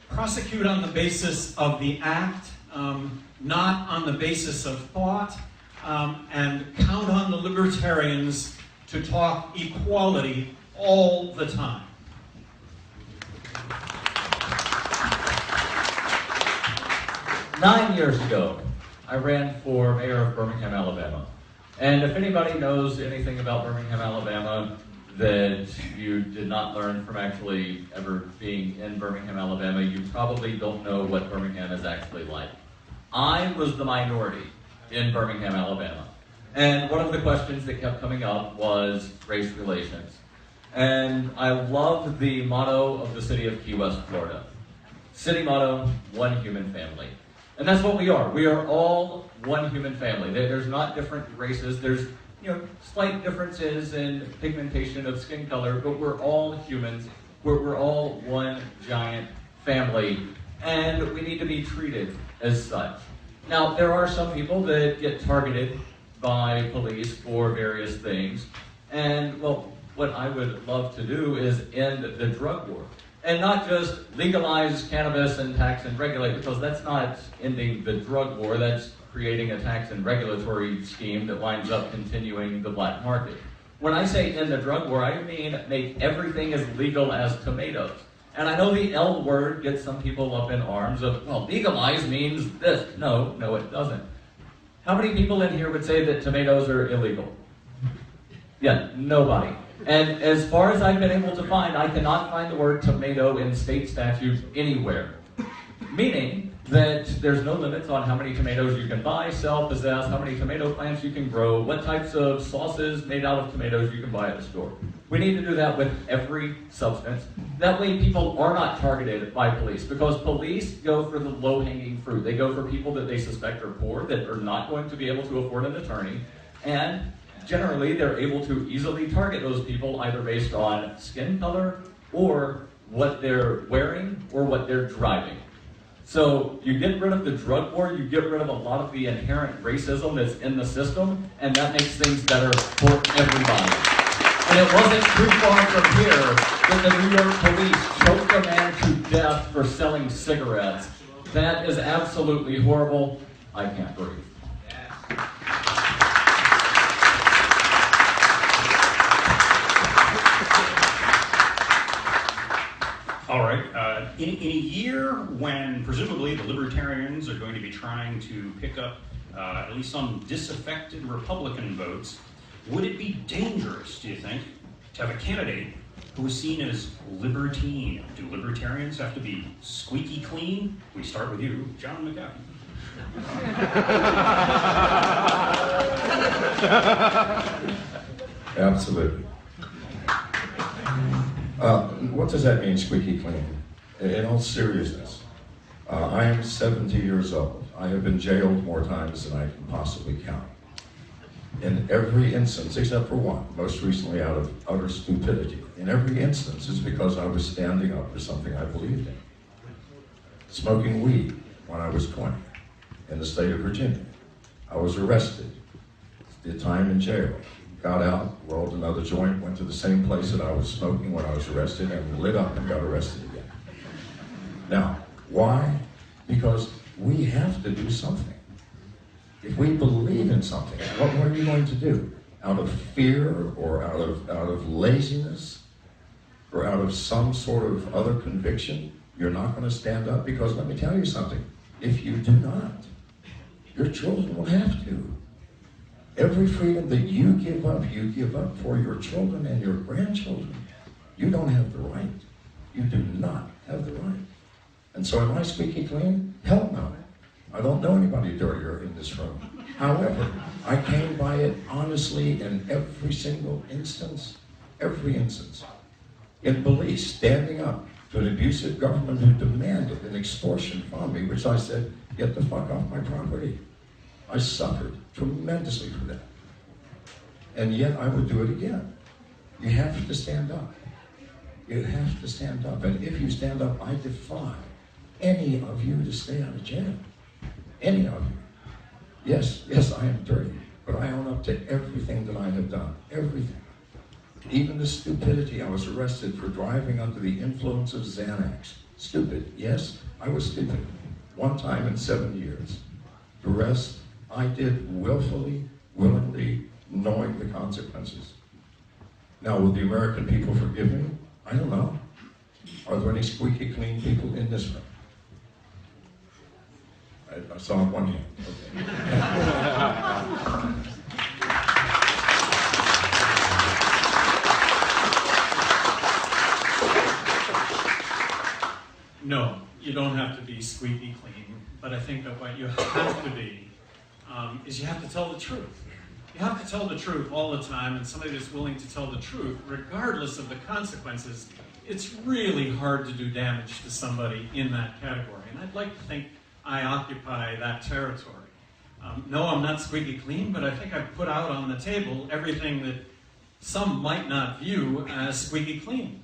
prosecute on the basis of the act, not on the basis of thought, and count on the Libertarians to talk equality all the time. Nine years ago, I ran for mayor of Birmingham, Alabama. And if anybody knows anything about Birmingham, Alabama, that you did not learn from actually ever being in Birmingham, Alabama, you probably don't know what Birmingham is actually like. I was the minority in Birmingham, Alabama. And one of the questions that kept coming up was race relations. And I loved the motto of the city of Key West, Florida. City motto, one human family. And that's what we are. We are all one human family. There's not different races. There's slight differences in pigmentation of skin color, but we're all humans. We're all one giant family, and we need to be treated as such. Now, there are some people that get targeted by police for various things, and well, what I would love to do is end the drug war. And not just legalize cannabis and tax and regulate, because that's not ending the drug war, that's creating a tax and regulatory scheme that winds up continuing the black market. When I say end the drug war, I mean make everything as legal as tomatoes. And I know the L word gets some people up in arms of, well, legalize means this. No, it doesn't. How many people in here would say that tomatoes are illegal? Yeah, nobody. And as far as I've been able to find, I cannot find the word tomato in state statutes anywhere. Meaning that there's no limits on how many tomatoes you can buy, sell, possess, how many tomato plants you can grow, what types of sauces made out of tomatoes you can buy at the store. We need to do that with every substance. That way people are not targeted by police, because police go for the low-hanging fruit. They go for people that they suspect are poor, that are not going to be able to afford an attorney, and generally, they're able to easily target those people either based on skin color or what they're wearing or what they're driving. So you get rid of the drug war, you get rid of a lot of the inherent racism that's in the system, and that makes things better for everybody. And it wasn't too far from here that the New York police choked a man to death for selling cigarettes. That is absolutely horrible. I can't breathe. All right. In a year when presumably the Libertarians are going to be trying to pick up at least some disaffected Republican votes, would it be dangerous, do you think, to have a candidate who is seen as libertine? Do Libertarians have to be squeaky clean? We start with you, John McAfee. Absolutely. What does that mean, squeaky clean? In all seriousness, I am 70 years old. I have been jailed more times than I can possibly count. In every instance, except for one, most recently out of utter stupidity, in every instance it's because I was standing up for something I believed in. Smoking weed when I was 20 in the state of Virginia. I was arrested, did time in jail. Got out, rolled another joint, went to the same place that I was smoking when I was arrested, and lit up and got arrested again. Now, why? Because we have to do something. If we believe in something, what are you going to do? Out of fear, or out of laziness, or out of some sort of other conviction, you're not going to stand up? Because let me tell you something, if you do not, your children will have to. Every freedom that you give up for your children and your grandchildren. You don't have the right. You do not have the right. And so am I squeaky clean? Hell no. I don't know anybody dirtier in this room. However, I came by it honestly in every single instance. Every instance. In police standing up to an abusive government who demanded an extortion from me, which I said, get the fuck off my property. I suffered tremendously for that. And yet I would do it again. You have to stand up. You have to stand up. And if you stand up, I defy any of you to stay out of jail. Any of you. Yes, I am dirty, but I own up to everything that I have done. Everything. Even the stupidity. I was arrested for driving under the influence of Xanax. Stupid, yes, I was stupid. One time in 7 years. The rest, I did willfully, willingly, knowing the consequences. Now, will the American people forgive me? I don't know. Are there any squeaky clean people in this room? I saw one hand. Okay. No, you don't have to be squeaky clean, but I think that what you have to be is you have to tell the truth. You have to tell the truth all the time, and somebody that's willing to tell the truth, regardless of the consequences, it's really hard to do damage to somebody in that category. And I'd like to think I occupy that territory. No, I'm not squeaky clean, but I think I've put out on the table everything that some might not view as squeaky clean.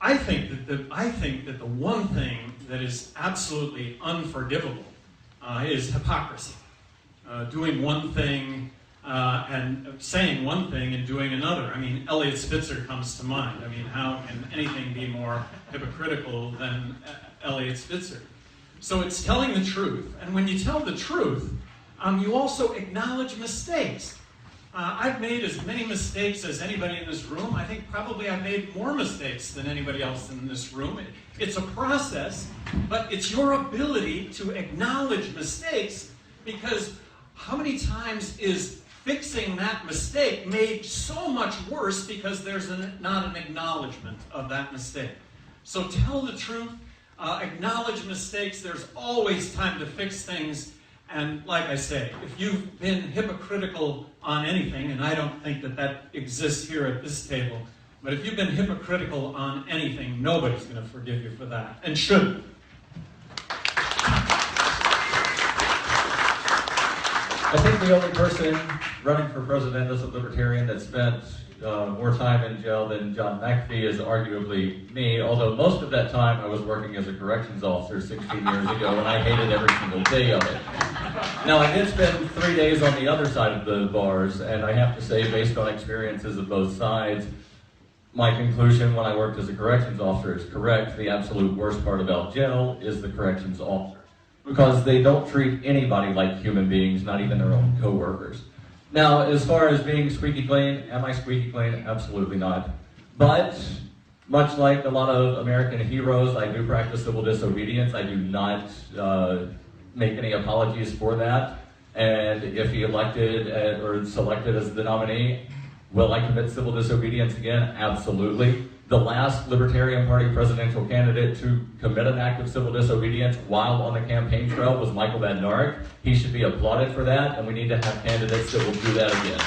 I think that the one thing that is absolutely unforgivable is hypocrisy. Doing one thing and saying one thing and doing another. I mean, Eliot Spitzer comes to mind. I mean, how can anything be more hypocritical than Eliot Spitzer? So it's telling the truth, and when you tell the truth, you also acknowledge mistakes. I've made as many mistakes as anybody in this room. I think probably I've made more mistakes than anybody else in this room. It's a process, but it's your ability to acknowledge mistakes, because how many times is fixing that mistake made so much worse because there's not an acknowledgement of that mistake? So tell the truth, acknowledge mistakes. There's always time to fix things. And like I say, if you've been hypocritical on anything, and I don't think that that exists here at this table, but if you've been hypocritical on anything, nobody's going to forgive you for that, and shouldn't. I think the only person running for president as a Libertarian that spent more time in jail than John McAfee is arguably me, although most of that time I was working as a corrections officer 16 years ago, and I hated every single day of it. Now, I did spend 3 days on the other side of the bars, and I have to say, based on experiences of both sides, my conclusion when I worked as a corrections officer is correct. The absolute worst part about jail is the corrections officer, because they don't treat anybody like human beings, not even their own co-workers. Now, as far as being squeaky clean, am I squeaky clean? Absolutely not. But, much like a lot of American heroes, I do practice civil disobedience. I do not make any apologies for that. And if he elected or selected as the nominee, will I commit civil disobedience again? Absolutely. The last Libertarian Party presidential candidate to commit an act of civil disobedience while on the campaign trail was Michael Van Nark. He should be applauded for that, and we need to have candidates that will do that again.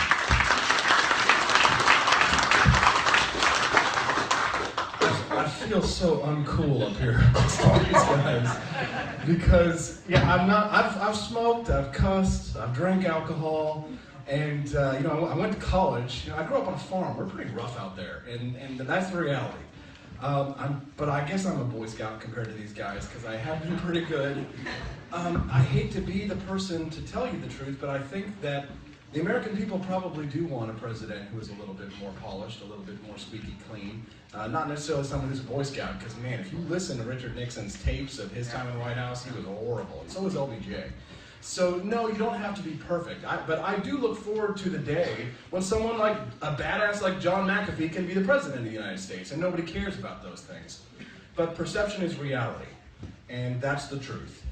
I feel so uncool up here amongst all these guys, because I've smoked, I've cussed, I've drank alcohol. And, I went to college. I grew up on a farm. We're pretty rough out there, and that's the reality. But I guess I'm a Boy Scout compared to these guys, because I have been pretty good. I hate to be the person to tell you the truth, but I think that the American people probably do want a president who is a little bit more polished, a little bit more squeaky clean. Not necessarily someone who's a Boy Scout, because, man, if you listen to Richard Nixon's tapes of his time in the White House, he was horrible, and so was LBJ. So, no, you don't have to be perfect. But I do look forward to the day when someone like a badass like John McAfee can be the president of the United States, and nobody cares about those things. But perception is reality, and that's the truth.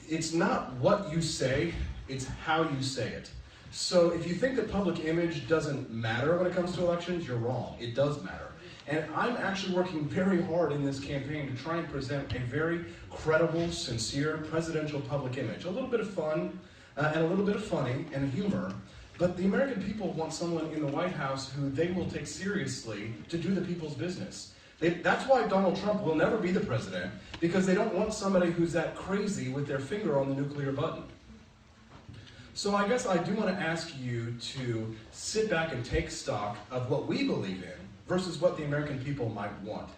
It's not what you say, it's how you say it. So if you think that public image doesn't matter when it comes to elections, you're wrong. It does matter. And I'm actually working very hard in this campaign to try and present a very credible, sincere presidential public image. A little bit of fun, and a little bit of funny, and humor. But the American people want someone in the White House who they will take seriously to do the people's business. That's why Donald Trump will never be the president, because they don't want somebody who's that crazy with their finger on the nuclear button. So I guess I do want to ask you to sit back and take stock of what we believe in versus what the American people might want.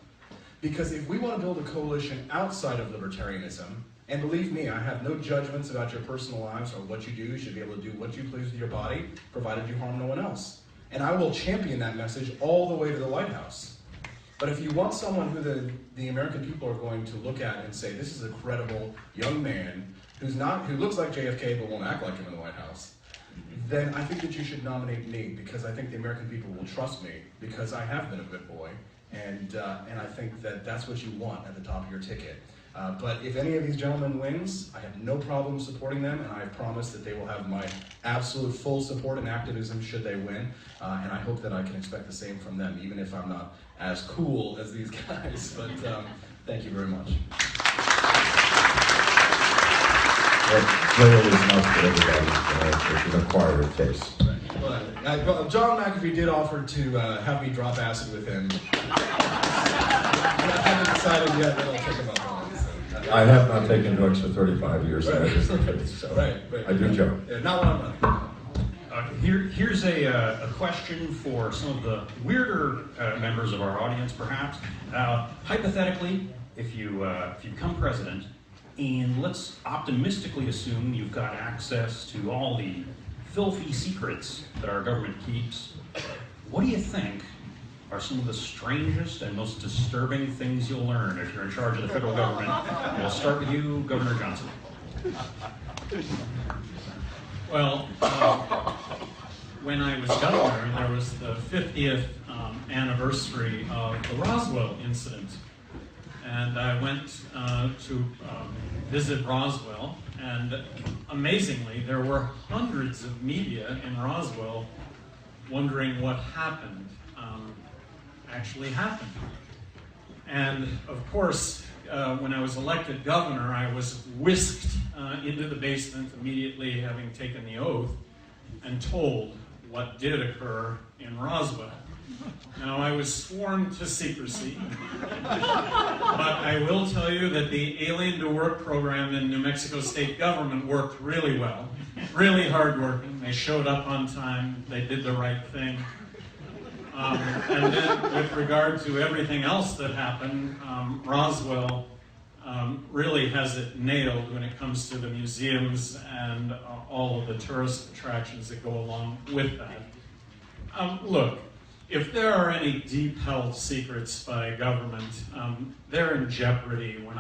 Because if we want to build a coalition outside of libertarianism, and believe me, I have no judgments about your personal lives or what you do. You should be able to do what you please with your body, provided you harm no one else. And I will champion that message all the way to the White House. But if you want someone who the American people are going to look at and say, this is a credible young man who looks like JFK but won't act like him in the White House, then I think that you should nominate me, because I think the American people will trust me, because I have been a good boy, and I think that that's what you want at the top of your ticket. But if any of these gentlemen wins, I have no problem supporting them, and I promise that they will have my absolute full support and activism should they win. And I hope that I can expect the same from them, even if I'm not as cool as these guys. But thank you very much. Clearly is not for everybody. It's an acquired taste. Well, John McAfee did offer to have me drop acid with him. I haven't decided yet that I'll take him up on it. So. I have not taken drugs for 35 years. So Right. I do joke. Yeah, not when I'm running. Here's a question for some of the weirder members of our audience, perhaps. Hypothetically, if you become president, and let's optimistically assume you've got access to all the filthy secrets that our government keeps, what do you think are some of the strangest and most disturbing things you'll learn if you're in charge of the federal government? We'll start with you, Governor Johnson. Well, when I was governor, there was the 50th anniversary of the Roswell incident. And I went to visit Roswell, and amazingly, there were hundreds of media in Roswell wondering what actually happened. And of course, when I was elected governor, I was whisked into the basement immediately having taken the oath and told what did occur in Roswell. Now, I was sworn to secrecy, but I will tell you that the Alien to Work program in New Mexico State government worked really well, really hardworking. They showed up on time, they did the right thing. And then with regard to everything else that happened, Roswell really has it nailed when it comes to the museums and all of the tourist attractions that go along with that. Look, if there are any deep-held secrets by government, they're in jeopardy when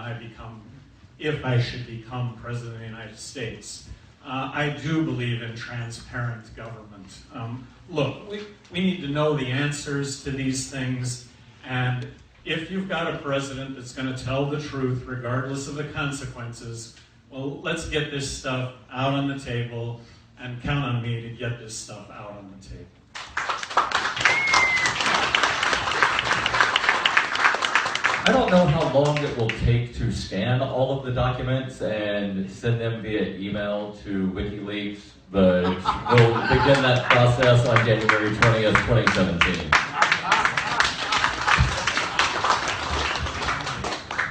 if I should become President of the United States. I do believe in transparent government. Look, we need to know the answers to these things, and if you've got a president that's going to tell the truth regardless of the consequences, well, let's get this stuff out on the table, and count on me to get this stuff out on the table. I don't know how long it will take to scan all of the documents and send them via email to WikiLeaks, but we'll begin that process on January 20th, 2017.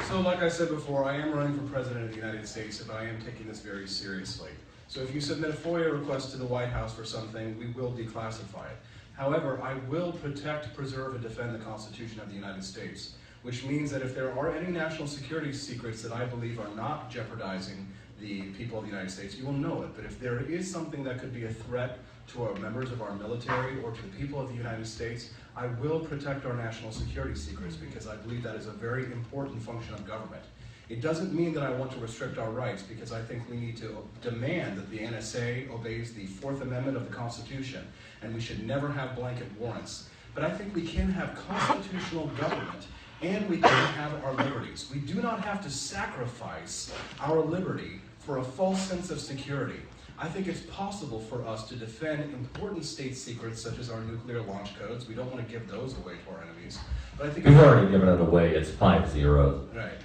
So like I said before, I am running for President of the United States, and I am taking this very seriously. So if you submit a FOIA request to the White House for something, we will declassify it. However, I will protect, preserve, and defend the Constitution of the United States, which means that if there are any national security secrets that I believe are not jeopardizing the people of the United States, you will know it. But if there is something that could be a threat to our members of our military or to the people of the United States, I will protect our national security secrets, because I believe that is a very important function of government. It doesn't mean that I want to restrict our rights, because I think we need to demand that the NSA obeys the Fourth Amendment of the Constitution, and we should never have blanket warrants. But I think we can have constitutional government, and we can have our liberties. We do not have to sacrifice our liberty for a false sense of security. I think it's possible for us to defend important state secrets, such as our nuclear launch codes. We don't want to give those away to our enemies. But I think We've already given it away. It's 5-0. Right.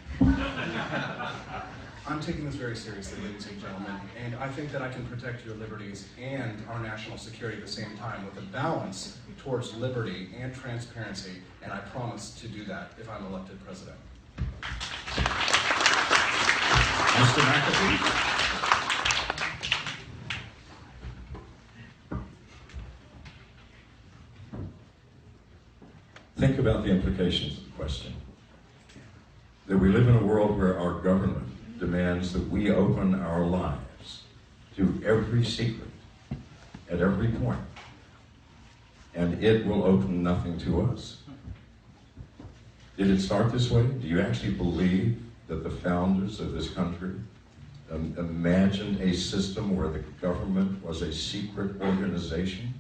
I'm taking this very seriously, ladies and gentlemen, and I think that I can protect your liberties and our national security at the same time with a balance towards liberty and transparency, and I promise to do that if I'm elected president. Mr. McAfee? Think about the implications of the question. That we live in a world where our government demands that we open our lives to every secret at every point, and it will open nothing to us. Did it start this way? Do you actually believe that the founders of this country imagined a system where the government was a secret organization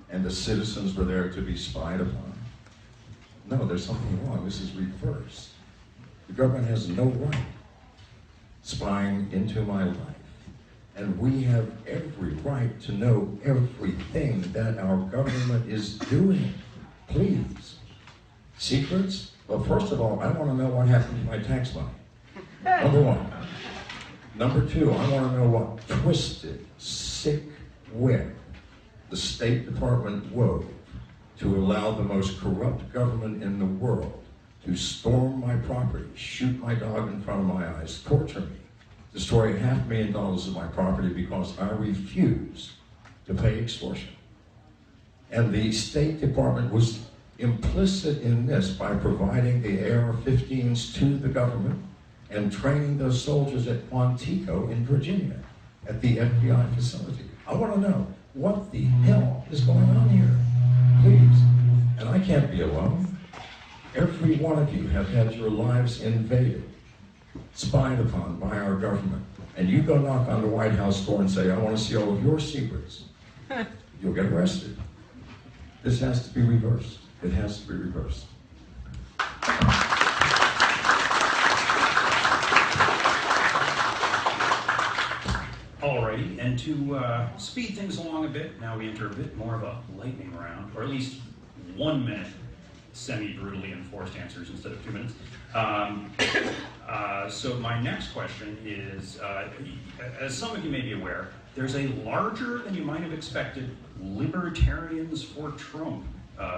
and the citizens were there to be spied upon? No, there's something wrong. This is reversed. The government has no right spying into my life. And we have every right to know everything that our government is doing. Please. Secrets? Well, first of all, I want to know what happened to my tax money. Number one. Number two, I want to know what twisted, sick web the State Department wove to allow the most corrupt government in the world to storm my property, shoot my dog in front of my eyes, torture me, destroy $500,000 of my property because I refused to pay extortion. And the State Department was implicit in this by providing the AR-15s to the government and training those soldiers at Quantico in Virginia at the FBI facility. I want to know what the hell is going on here, please. And I can't be alone. Every one of you have had your lives invaded, spied upon by our government. And you go knock on the White House door and say, I want to see all of your secrets. You'll get arrested. This has to be reversed. It has to be reversed. Alrighty, and to speed things along a bit, now we enter a bit more of a lightning round, or at least 1 minute semi-brutally enforced answers instead of 2 minutes. So my next question is, as some of you may be aware, there's a larger than you might have expected Libertarians for Trump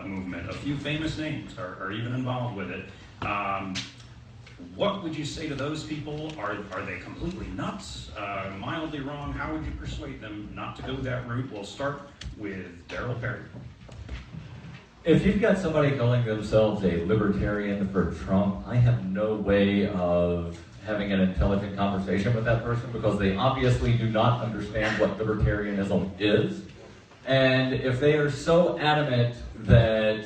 movement. A few famous names are even involved with it. What would you say to those people? Are they completely nuts, mildly wrong? How would you persuade them not to go that route? We'll start with Darryl Perry. If you've got somebody calling themselves a libertarian for Trump, I have no way of having an intelligent conversation with that person because they obviously do not understand what libertarianism is. And if they are so adamant that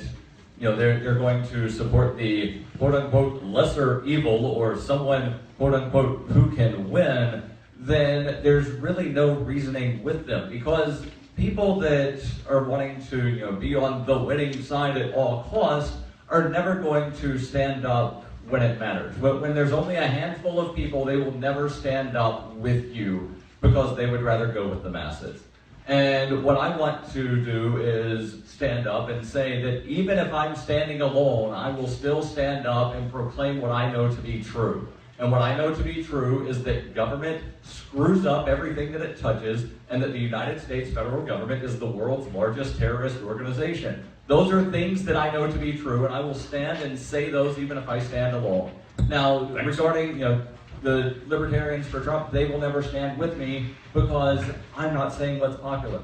they're going to support the quote-unquote lesser evil or someone quote-unquote who can win, then there's really no reasoning with them because people that are wanting to be on the winning side at all costs are never going to stand up when it matters. When there's only a handful of people, they will never stand up with you because they would rather go with the masses. And what I want to do is stand up and say that even if I'm standing alone, I will still stand up and proclaim what I know to be true. And what I know to be true is that government screws up everything that it touches, and that the United States federal government is the world's largest terrorist organization. Those are things that I know to be true, and I will stand and say those even if I stand alone. Now, regarding the Libertarians for Trump, they will never stand with me because I'm not saying what's popular.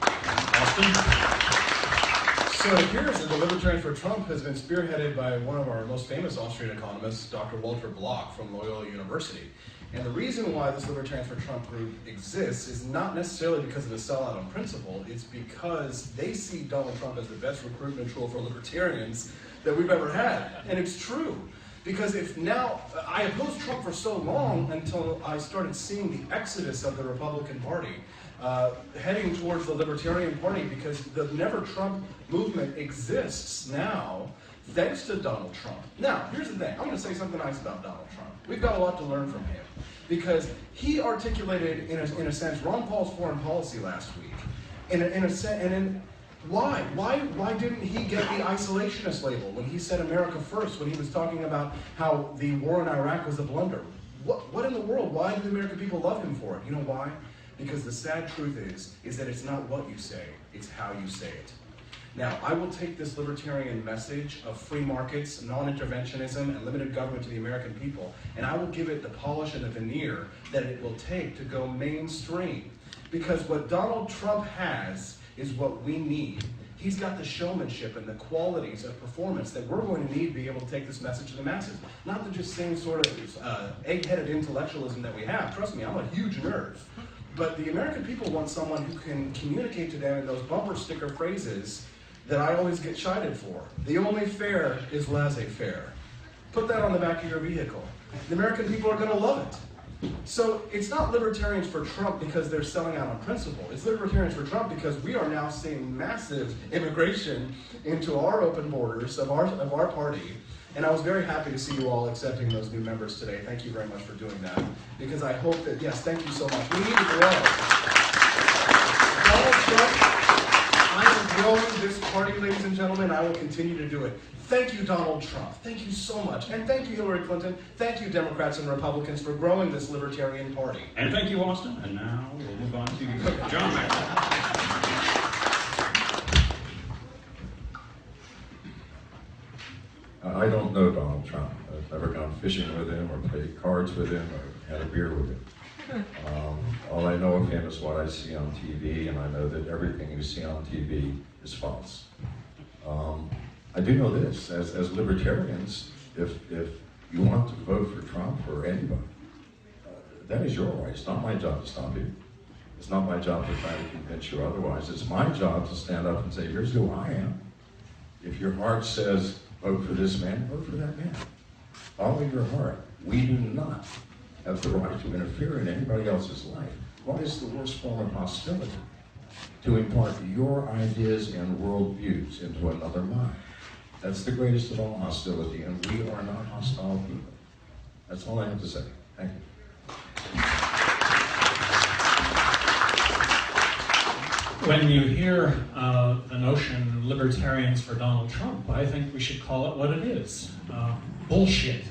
Austin? So it appears that the Libertarian for Trump has been spearheaded by one of our most famous Austrian economists, Dr. Walter Block from Loyola University. And the reason why this Libertarians for Trump group exists is not necessarily because of the sellout on principle, it's because they see Donald Trump as the best recruitment tool for libertarians that we've ever had. And it's true. Because if now, I opposed Trump for so long until I started seeing the exodus of the Republican Party heading towards the Libertarian Party, because the Never Trump movement exists now thanks to Donald Trump. Now, here's the thing. I'm going to say something nice about Donald Trump. We've got a lot to learn from him because he articulated, in a sense, Ron Paul's foreign policy last week. Why didn't he get the isolationist label when he said America first, when he was talking about how the war in Iraq was a blunder? What in the world? Why do the American people love him for it? You know why? Because the sad truth is that it's not what you say, it's how you say it. Now, I will take this libertarian message of free markets, non-interventionism, and limited government to the American people, and I will give it the polish and the veneer that it will take to go mainstream. Because what Donald Trump has is what we need. He's got the showmanship and the qualities of performance that we're going to need to be able to take this message to the masses. Not the just same sort of egg-headed intellectualism that we have. Trust me, I'm a huge nerd. But the American people want someone who can communicate to them in those bumper sticker phrases that I always get chided for. The only fair is laissez-faire. Put that on the back of your vehicle. The American people are going to love it. So it's not libertarians for Trump because they're selling out on principle. It's libertarians for Trump because we are now seeing massive immigration into our open borders of our party. And I was very happy to see you all accepting those new members today. Thank you very much for doing that. Because I hope that, yes, thank you so much. We need to grow. Donald Trump, I am growing this party, ladies and gentlemen. I will continue to do it. Thank you, Donald Trump. Thank you so much. And thank you, Hillary Clinton. Thank you, Democrats and Republicans, for growing this Libertarian Party. And thank you, Austin. And now we'll move on to John McAfee. I don't know Donald Trump. I've never gone fishing with him or played cards with him or had a beer with him. All I know of him is what I see on TV, and I know that everything you see on TV is false. I do know this, as libertarians, if you want to vote for Trump or anybody, that is your right. It's not my job to stop you. It's not my job to try to convince you otherwise. It's my job to stand up and say, here's who I am. If your heart says, vote for this man, vote for that man. Follow your heart. We do not have the right to interfere in anybody else's life. What is the worst form of hostility? To impart your ideas and worldviews into another mind. That's the greatest of all hostility, and we are not hostile people. That's all I have to say. Thank you. When you hear the notion libertarians for Donald Trump, I think we should call it what it is. Bullshit.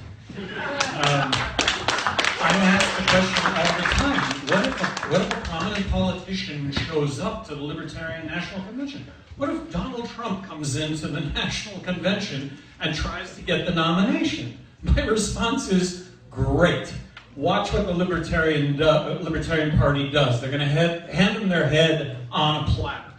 I'm asked the question all the time, what if a prominent politician shows up to the Libertarian National Convention? What if Donald Trump comes into the National Convention and tries to get the nomination? My response is, great. Watch what the Libertarian Party does. They're going to hand them their head on a platter.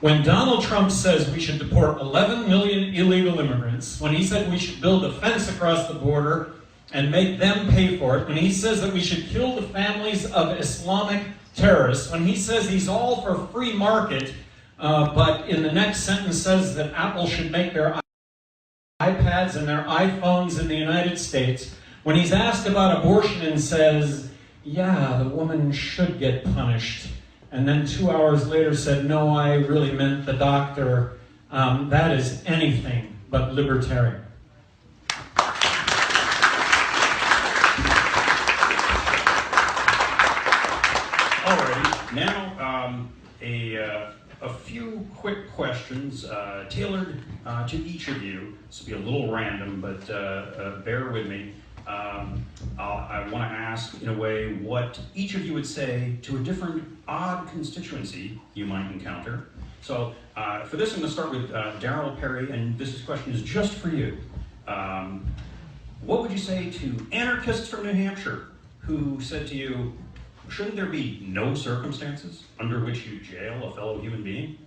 When Donald Trump says we should deport 11 million illegal immigrants, when he said we should build a fence across the border and make them pay for it, when he says that we should kill the families of Islamic terrorists, when he says he's all for free market, but in the next sentence says that Apple should make their iPads and their iPhones in the United States, when he's asked about abortion and says, yeah, the woman should get punished, and then 2 hours later said, no, I really meant the doctor, that is anything but libertarian. Alrighty, now a few quick questions tailored to each of you. This will be a little random, but bear with me. I want to ask, in a way, what each of you would say to a different odd constituency you might encounter. So for this, I'm going to start with Darryl Perry, and this question is just for you. What would you say to anarchists from New Hampshire who said to you, shouldn't there be no circumstances under which you jail a fellow human being?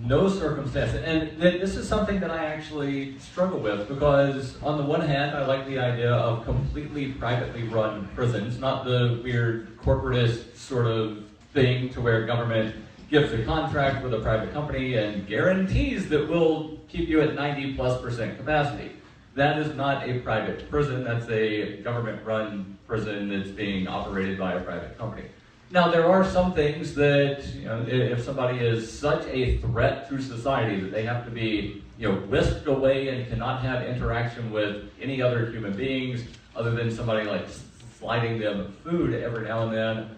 No circumstances. And this is something that I actually struggle with, because on the one hand, I like the idea of completely privately run prisons, not the weird corporatist sort of thing to where government gives a contract with a private company and guarantees that we'll keep you at 90+% capacity. That is not a private prison, that's a government-run prison that's being operated by a private company. Now, there are some things that, if somebody is such a threat to society that they have to be, whisked away and cannot have interaction with any other human beings other than somebody like sliding them food every now and then,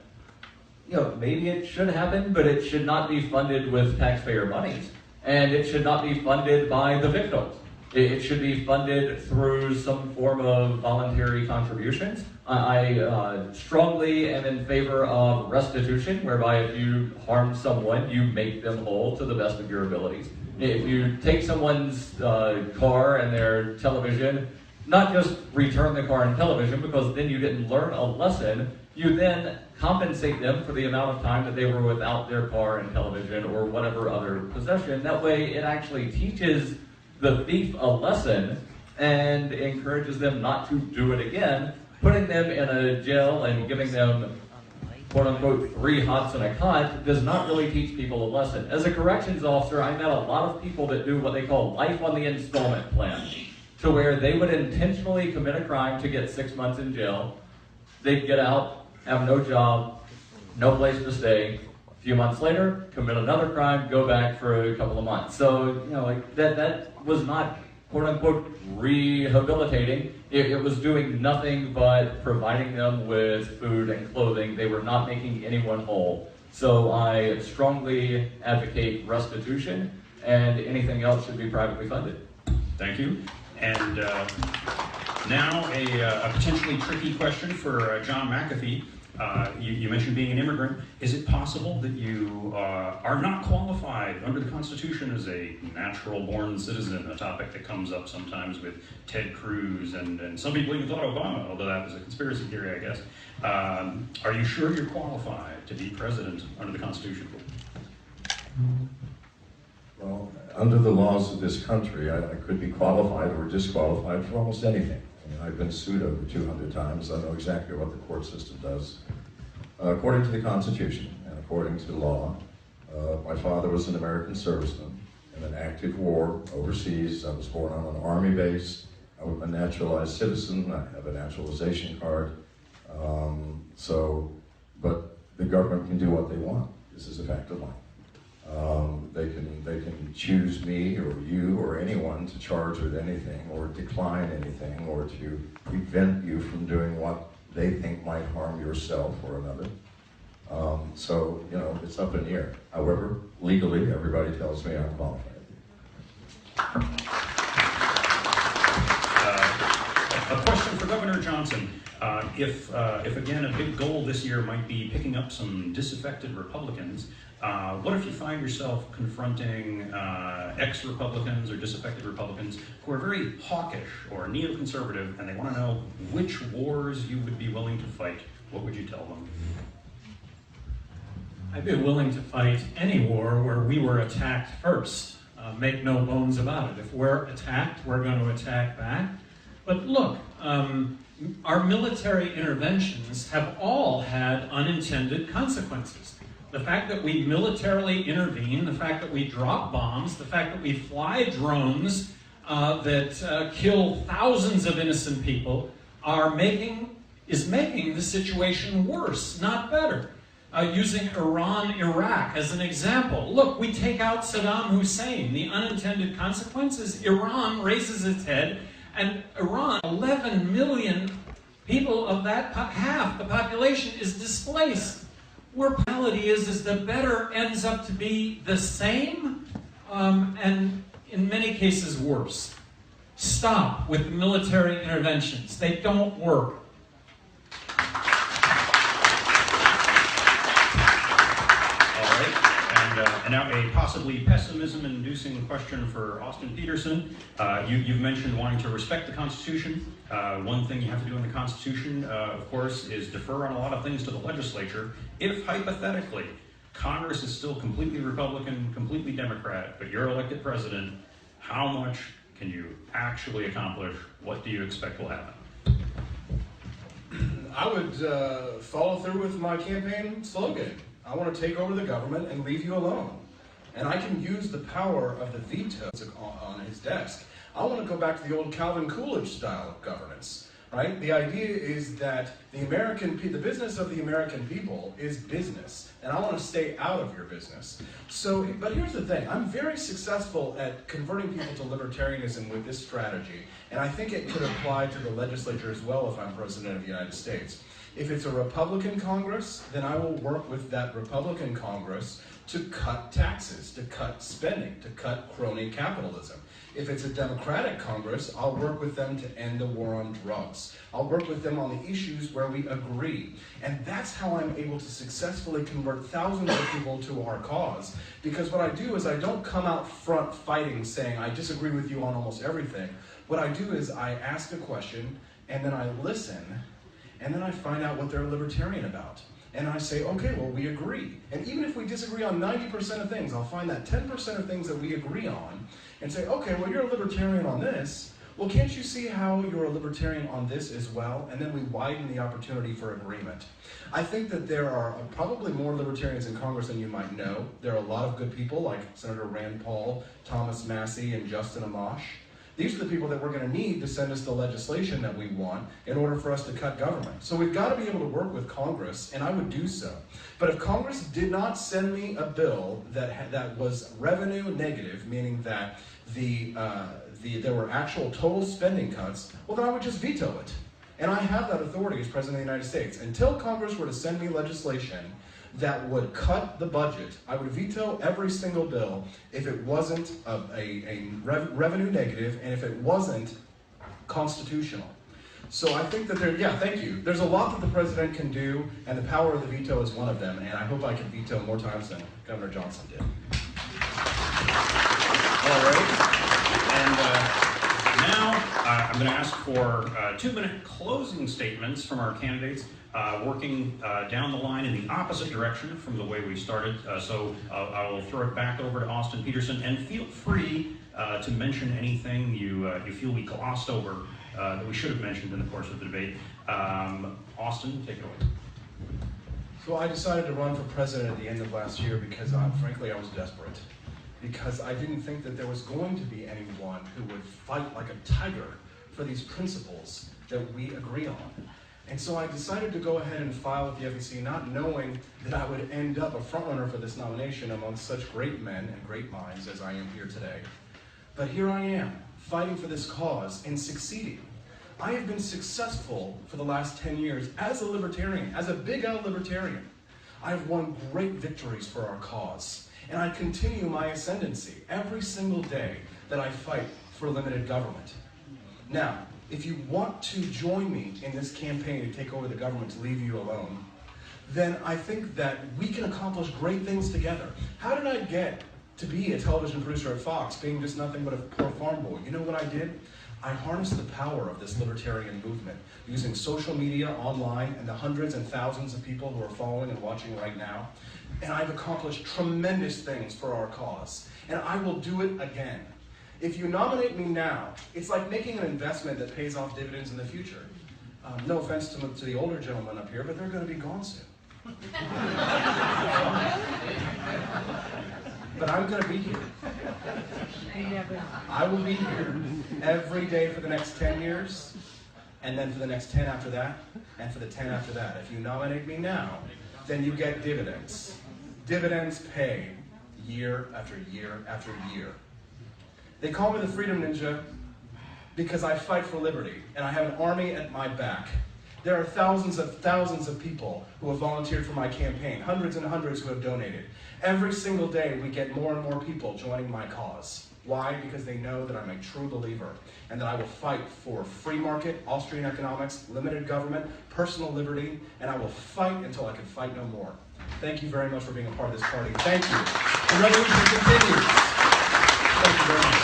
maybe it should happen, but it should not be funded with taxpayer monies. And it should not be funded by the victims. It should be funded through some form of voluntary contributions. I strongly am in favor of restitution, whereby if you harm someone, you make them whole to the best of your abilities. If you take someone's car and their television, not just return the car and television, because then you didn't learn a lesson, you then compensate them for the amount of time that they were without their car and television or whatever other possession. That way it actually teaches the thief a lesson and encourages them not to do it again, putting them in a jail and giving them quote-unquote 3 hots and a cot does not really teach people a lesson. As a corrections officer, I met a lot of people that do what they call life on the installment plan, to where they would intentionally commit a crime to get 6 months in jail. They'd get out, have no job, no place to stay. A few months later, commit another crime, go back for a couple of months. So, like that was not quote-unquote rehabilitating. It was doing nothing but providing them with food and clothing. They were not making anyone whole. So I strongly advocate restitution, and anything else should be privately funded. Thank you. And now a potentially tricky question for John McAfee. You mentioned being an immigrant. Is it possible that you are not qualified under the Constitution as a natural-born citizen, a topic that comes up sometimes with Ted Cruz, and some people even thought Obama, although that was a conspiracy theory, I guess. Are you sure you're qualified to be president under the Constitution? Well, under the laws of this country, I could be qualified or disqualified for almost anything. I've been sued over 200 times. I know exactly what the court system does. According to the Constitution and according to law, my father was an American serviceman in an active war overseas. I was born on an army base. I'm a naturalized citizen. I have a naturalization card. But the government can do what they want. This is a fact of life. They can choose me or you or anyone to charge with anything or decline anything or to prevent you from doing what they think might harm yourself or another. It's up in the air. However, legally, everybody tells me I'm qualified. A question for Governor Johnson. If again, a big goal this year might be picking up some disaffected Republicans, what if you find yourself confronting ex-Republicans or disaffected Republicans who are very hawkish or neoconservative, and they want to know which wars you would be willing to fight? What would you tell them? I'd be willing to fight any war where we were attacked first. Make no bones about it. If we're attacked, we're going to attack back. But look, our military interventions have all had unintended consequences. The fact that we militarily intervene, the fact that we drop bombs, the fact that we fly drones that kill thousands of innocent people is making the situation worse, not better. Using Iran, Iraq as an example. Look, we take out Saddam Hussein. The unintended consequences, Iran raises its head, and Iran, 11 million people of that, half the population is displaced. Where reality is the better ends up to be the same, and in many cases worse. Stop with the military interventions. They don't work. And now a possibly pessimism-inducing question for Austin Petersen. You've mentioned wanting to respect the Constitution. One thing you have to do in the Constitution, of course, is defer on a lot of things to the legislature. If, hypothetically, Congress is still completely Republican, completely Democrat, but you're elected president, how much can you actually accomplish? What do you expect will happen? I would follow through with my campaign slogan. I want to take over the government and leave you alone. And I can use the power of the veto on his desk. I want to go back to the old Calvin Coolidge style of governance, right? The idea is that the business of the American people is business, and I want to stay out of your business. But here's the thing, I'm very successful at converting people to libertarianism with this strategy, and I think it could apply to the legislature as well if I'm president of the United States. If it's a Republican Congress, then I will work with that Republican Congress to cut taxes, to cut spending, to cut crony capitalism. If it's a Democratic Congress, I'll work with them to end the war on drugs. I'll work with them on the issues where we agree. And that's how I'm able to successfully convert thousands of people to our cause. Because what I do is I don't come out front fighting saying I disagree with you on almost everything. What I do is I ask a question, and then I listen, and then I find out what they're a libertarian about. And I say, okay, well, we agree. And even if we disagree on 90% of things, I'll find that 10% of things that we agree on and say, okay, well, you're a libertarian on this. Well, can't you see how you're a libertarian on this as well? And then we widen the opportunity for agreement. I think that there are probably more libertarians in Congress than you might know. There are a lot of good people like Senator Rand Paul, Thomas Massie, and Justin Amash. These are the people that we're going to need to send us the legislation that we want in order for us to cut government. So we've got to be able to work with Congress, and I would do so. But if Congress did not send me a bill that was revenue negative, meaning that there were actual total spending cuts, well, then I would just veto it. And I have that authority as President of the United States. Until Congress were to send me legislation that would cut the budget, I would veto every single bill if it wasn't a revenue negative and if it wasn't constitutional. So I think that thank you. There's a lot that the president can do, and the power of the veto is one of them, and I hope I can veto more times than Governor Johnson did. All right. And now I'm going to ask for 2-minute closing statements from our candidates, working down the line in the opposite direction from the way we started. So I will throw it back over to Austin Petersen, and feel free to mention anything you feel we glossed over that we should have mentioned in the course of the debate. Austin, take it away. So I decided to run for president at the end of last year because, frankly, I was desperate. Because I didn't think that there was going to be anyone who would fight like a tiger for these principles that we agree on. And so I decided to go ahead and file with the FEC, not knowing that I would end up a frontrunner for this nomination among such great men and great minds as I am here today. But here I am, fighting for this cause and succeeding. I have been successful for the last 10 years as a libertarian, as a big L libertarian. I have won great victories for our cause. And I continue my ascendancy every single day that I fight for limited government. Now, if you want to join me in this campaign to take over the government, to leave you alone, then I think that we can accomplish great things together. How did I get to be a television producer at Fox, being just nothing but a poor farm boy? You know what I did? I harnessed the power of this libertarian movement using social media, online, and the hundreds and thousands of people who are following and watching right now. And I've accomplished tremendous things for our cause. And I will do it again. If you nominate me now, it's like making an investment that pays off dividends in the future. No offense to the older gentlemen up here, but they're going to be gone soon. But I'm going to be here. I will be here every day for the next 10 years, and then for the next 10 after that, and for the 10 after that. If you nominate me now, then you get dividends. Dividends pay year after year after year. They call me the Freedom Ninja because I fight for liberty, and I have an army at my back. There are thousands of people who have volunteered for my campaign, hundreds and hundreds who have donated. Every single day we get more and more people joining my cause. Why? Because they know that I'm a true believer and that I will fight for free market, Austrian economics, limited government, personal liberty, and I will fight until I can fight no more. Thank you very much for being a part of this party. Thank you. The revolution continues. Thank you very much.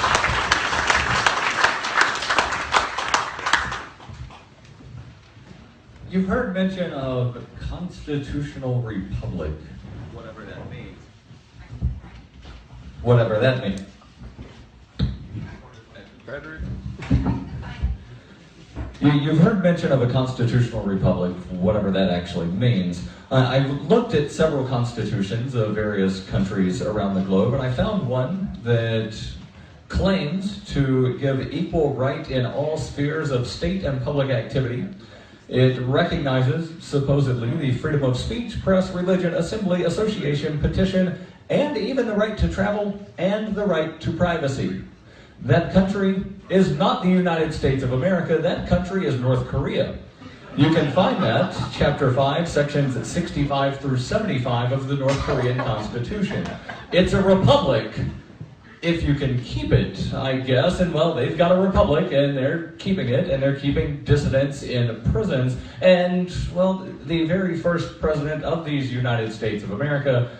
You've heard mention of constitutional republic. Whatever that means. Whatever that means. Frederick? You've heard mention of a constitutional republic, whatever that actually means. I've looked at several constitutions of various countries around the globe, and I found one that claims to give equal right in all spheres of state and public activity. It recognizes, supposedly, the freedom of speech, press, religion, assembly, association, petition, and even the right to travel and the right to privacy. That country is not the United States of America. That country is North Korea. You can find that, Chapter 5, Sections 65 through 75 of the North Korean Constitution. It's a republic, if you can keep it, I guess. And well, they've got a republic, and they're keeping it, and they're keeping dissidents in prisons. And well, the very first president of these United States of America,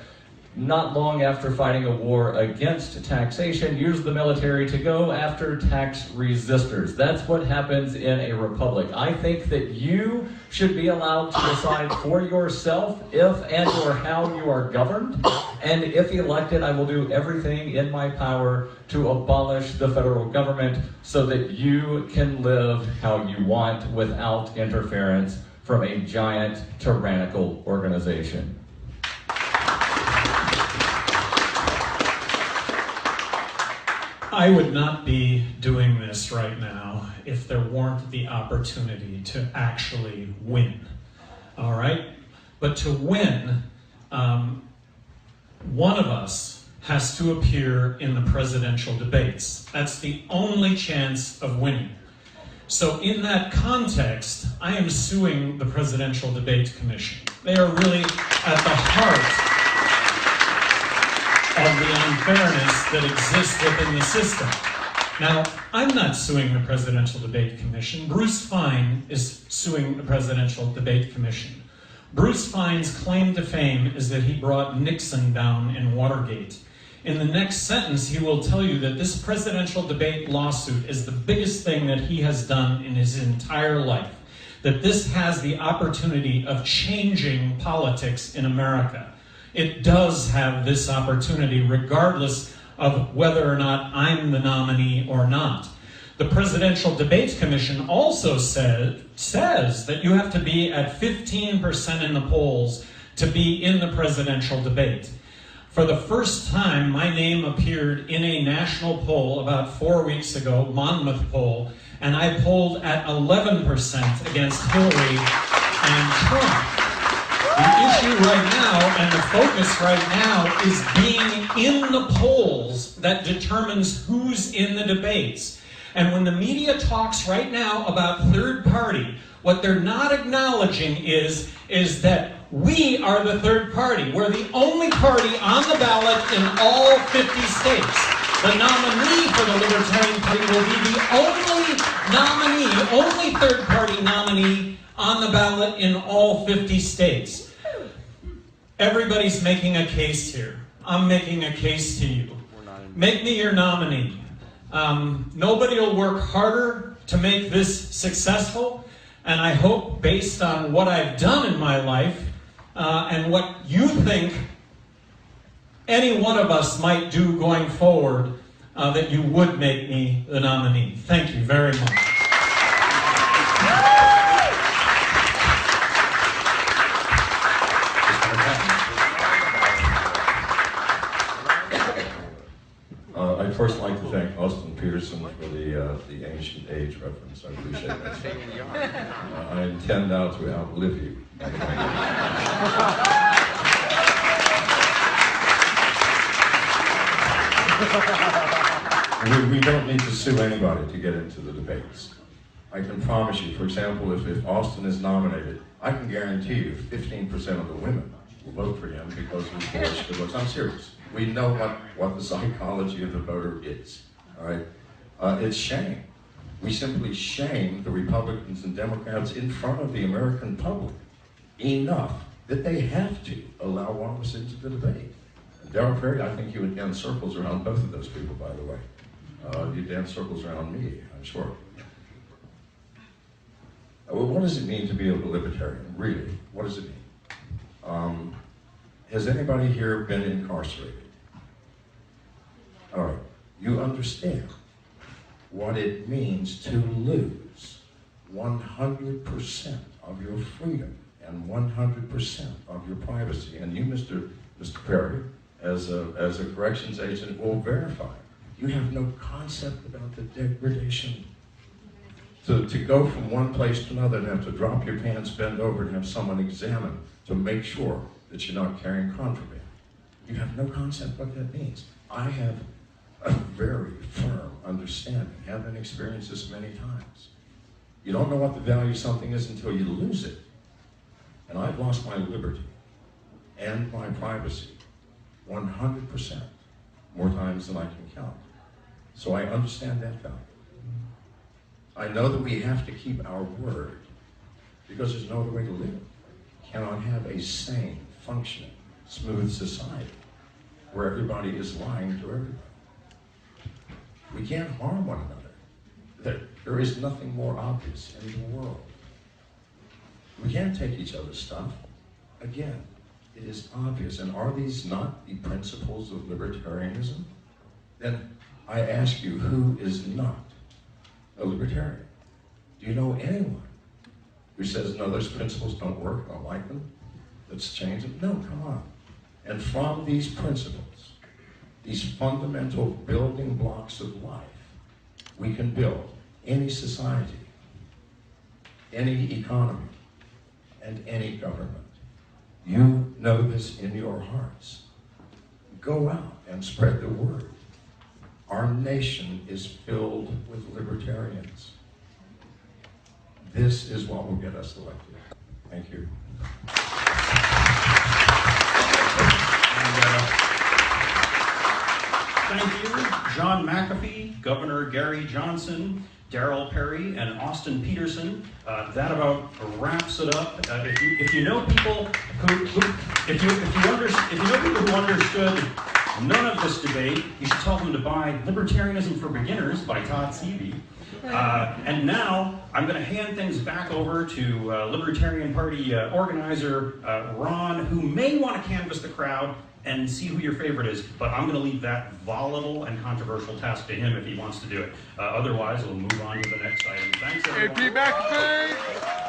not long after fighting a war against taxation, used the military to go after tax resistors. That's what happens in a republic. I think that you should be allowed to decide for yourself if and or how you are governed. And if elected, I will do everything in my power to abolish the federal government so that you can live how you want without interference from a giant tyrannical organization. I would not be doing this right now if there weren't the opportunity to actually win. All right? But to win, one of us has to appear in the presidential debates. That's the only chance of winning. So in that context, I am suing the Presidential Debate Commission. They are really at the heart of the unfairness that exists within the system. Now, I'm not suing the Presidential Debate Commission. Bruce Fein is suing the Presidential Debate Commission. Bruce Fein's claim to fame is that he brought Nixon down in Watergate. In the next sentence, he will tell you that this presidential debate lawsuit is the biggest thing that he has done in his entire life. That this has the opportunity of changing politics in America. It does have this opportunity regardless of whether or not I'm the nominee or not. The Presidential Debate Commission also says that you have to be at 15% in the polls to be in the presidential debate. For the first time, my name appeared in a national poll about 4 weeks ago, Monmouth poll, and I polled at 11% against Hillary and Trump. The issue right now, and the focus right now, is being in the polls that determines who's in the debates. And when the media talks right now about third party, what they're not acknowledging is that we are the third party. We're the only party on the ballot in all 50 states. The nominee for the Libertarian Party will be the only nominee, only third party nominee on the ballot in all 50 states. Everybody's making a case here. I'm making a case to you. Make me your nominee. Nobody will work harder to make this successful, and I hope, based on what I've done in my life, and what you think any one of us might do going forward, that you would make me the nominee. Thank you very much. I'd first like to thank Austin Petersen for the ancient age reference. I appreciate that. I intend now to outlive you. We don't need to sue anybody to get into the debates. I can promise you, for example, if Austin is nominated, I can guarantee you 15% of the women will vote for him because of his voice good looks. I'm serious. We know what the psychology of the voter is, all right? It's shame. We simply shame the Republicans and Democrats in front of the American public enough that they have to allow one of us into the debate. Darryl Perry, I think you would dance circles around both of those people, by the way. You dance circles around me, I'm sure. Well, what does it mean to be a libertarian, really? What does it mean? Has anybody here been incarcerated? All right, you understand what it means to lose 100% of your freedom and 100% of your privacy. And you, Mr. Perry, as a corrections agent, will verify. You have no concept about the degradation. To go from one place to another and have to drop your pants, bend over, and have someone examine to make sure that you're not carrying contraband. You have no concept what that means. I have a very firm understanding, having experienced this many times. You don't know what the value of something is until you lose it. And I've lost my liberty and my privacy 100% more times than I can count. So I understand that value. I know that we have to keep our word because there's no other way to live. We cannot have a sane, functioning, smooth society where everybody is lying to everybody. We can't harm one another. There is nothing more obvious in the world. We can't take each other's stuff. Again, It is obvious. And are these not the principles of libertarianism? Then I ask you, who is not a libertarian? Do you know anyone who says, no, those principles don't work, I don't like them, let's change them? No, come on. And from these principles, these fundamental building blocks of life, we can build any society, any economy, and any government. You know this in your hearts. Go out and spread the word. Our nation is filled with libertarians. This is what will get us elected. Thank you. Thank you, John McAfee, Governor Gary Johnson, Darryl Perry, and Austin Petersen. That about wraps it up. If you know people if you know people who understood none of this debate, you should tell them to buy Libertarianism for Beginners by Todd Seavey. And now I'm going to hand things back over to Libertarian Party organizer Ron, who may want to canvass the crowd and see who your favorite is, but I'm going to leave that volatile and controversial task to him if he wants to do it. Otherwise, we'll move on to the next item. Thanks, everyone. McAfee!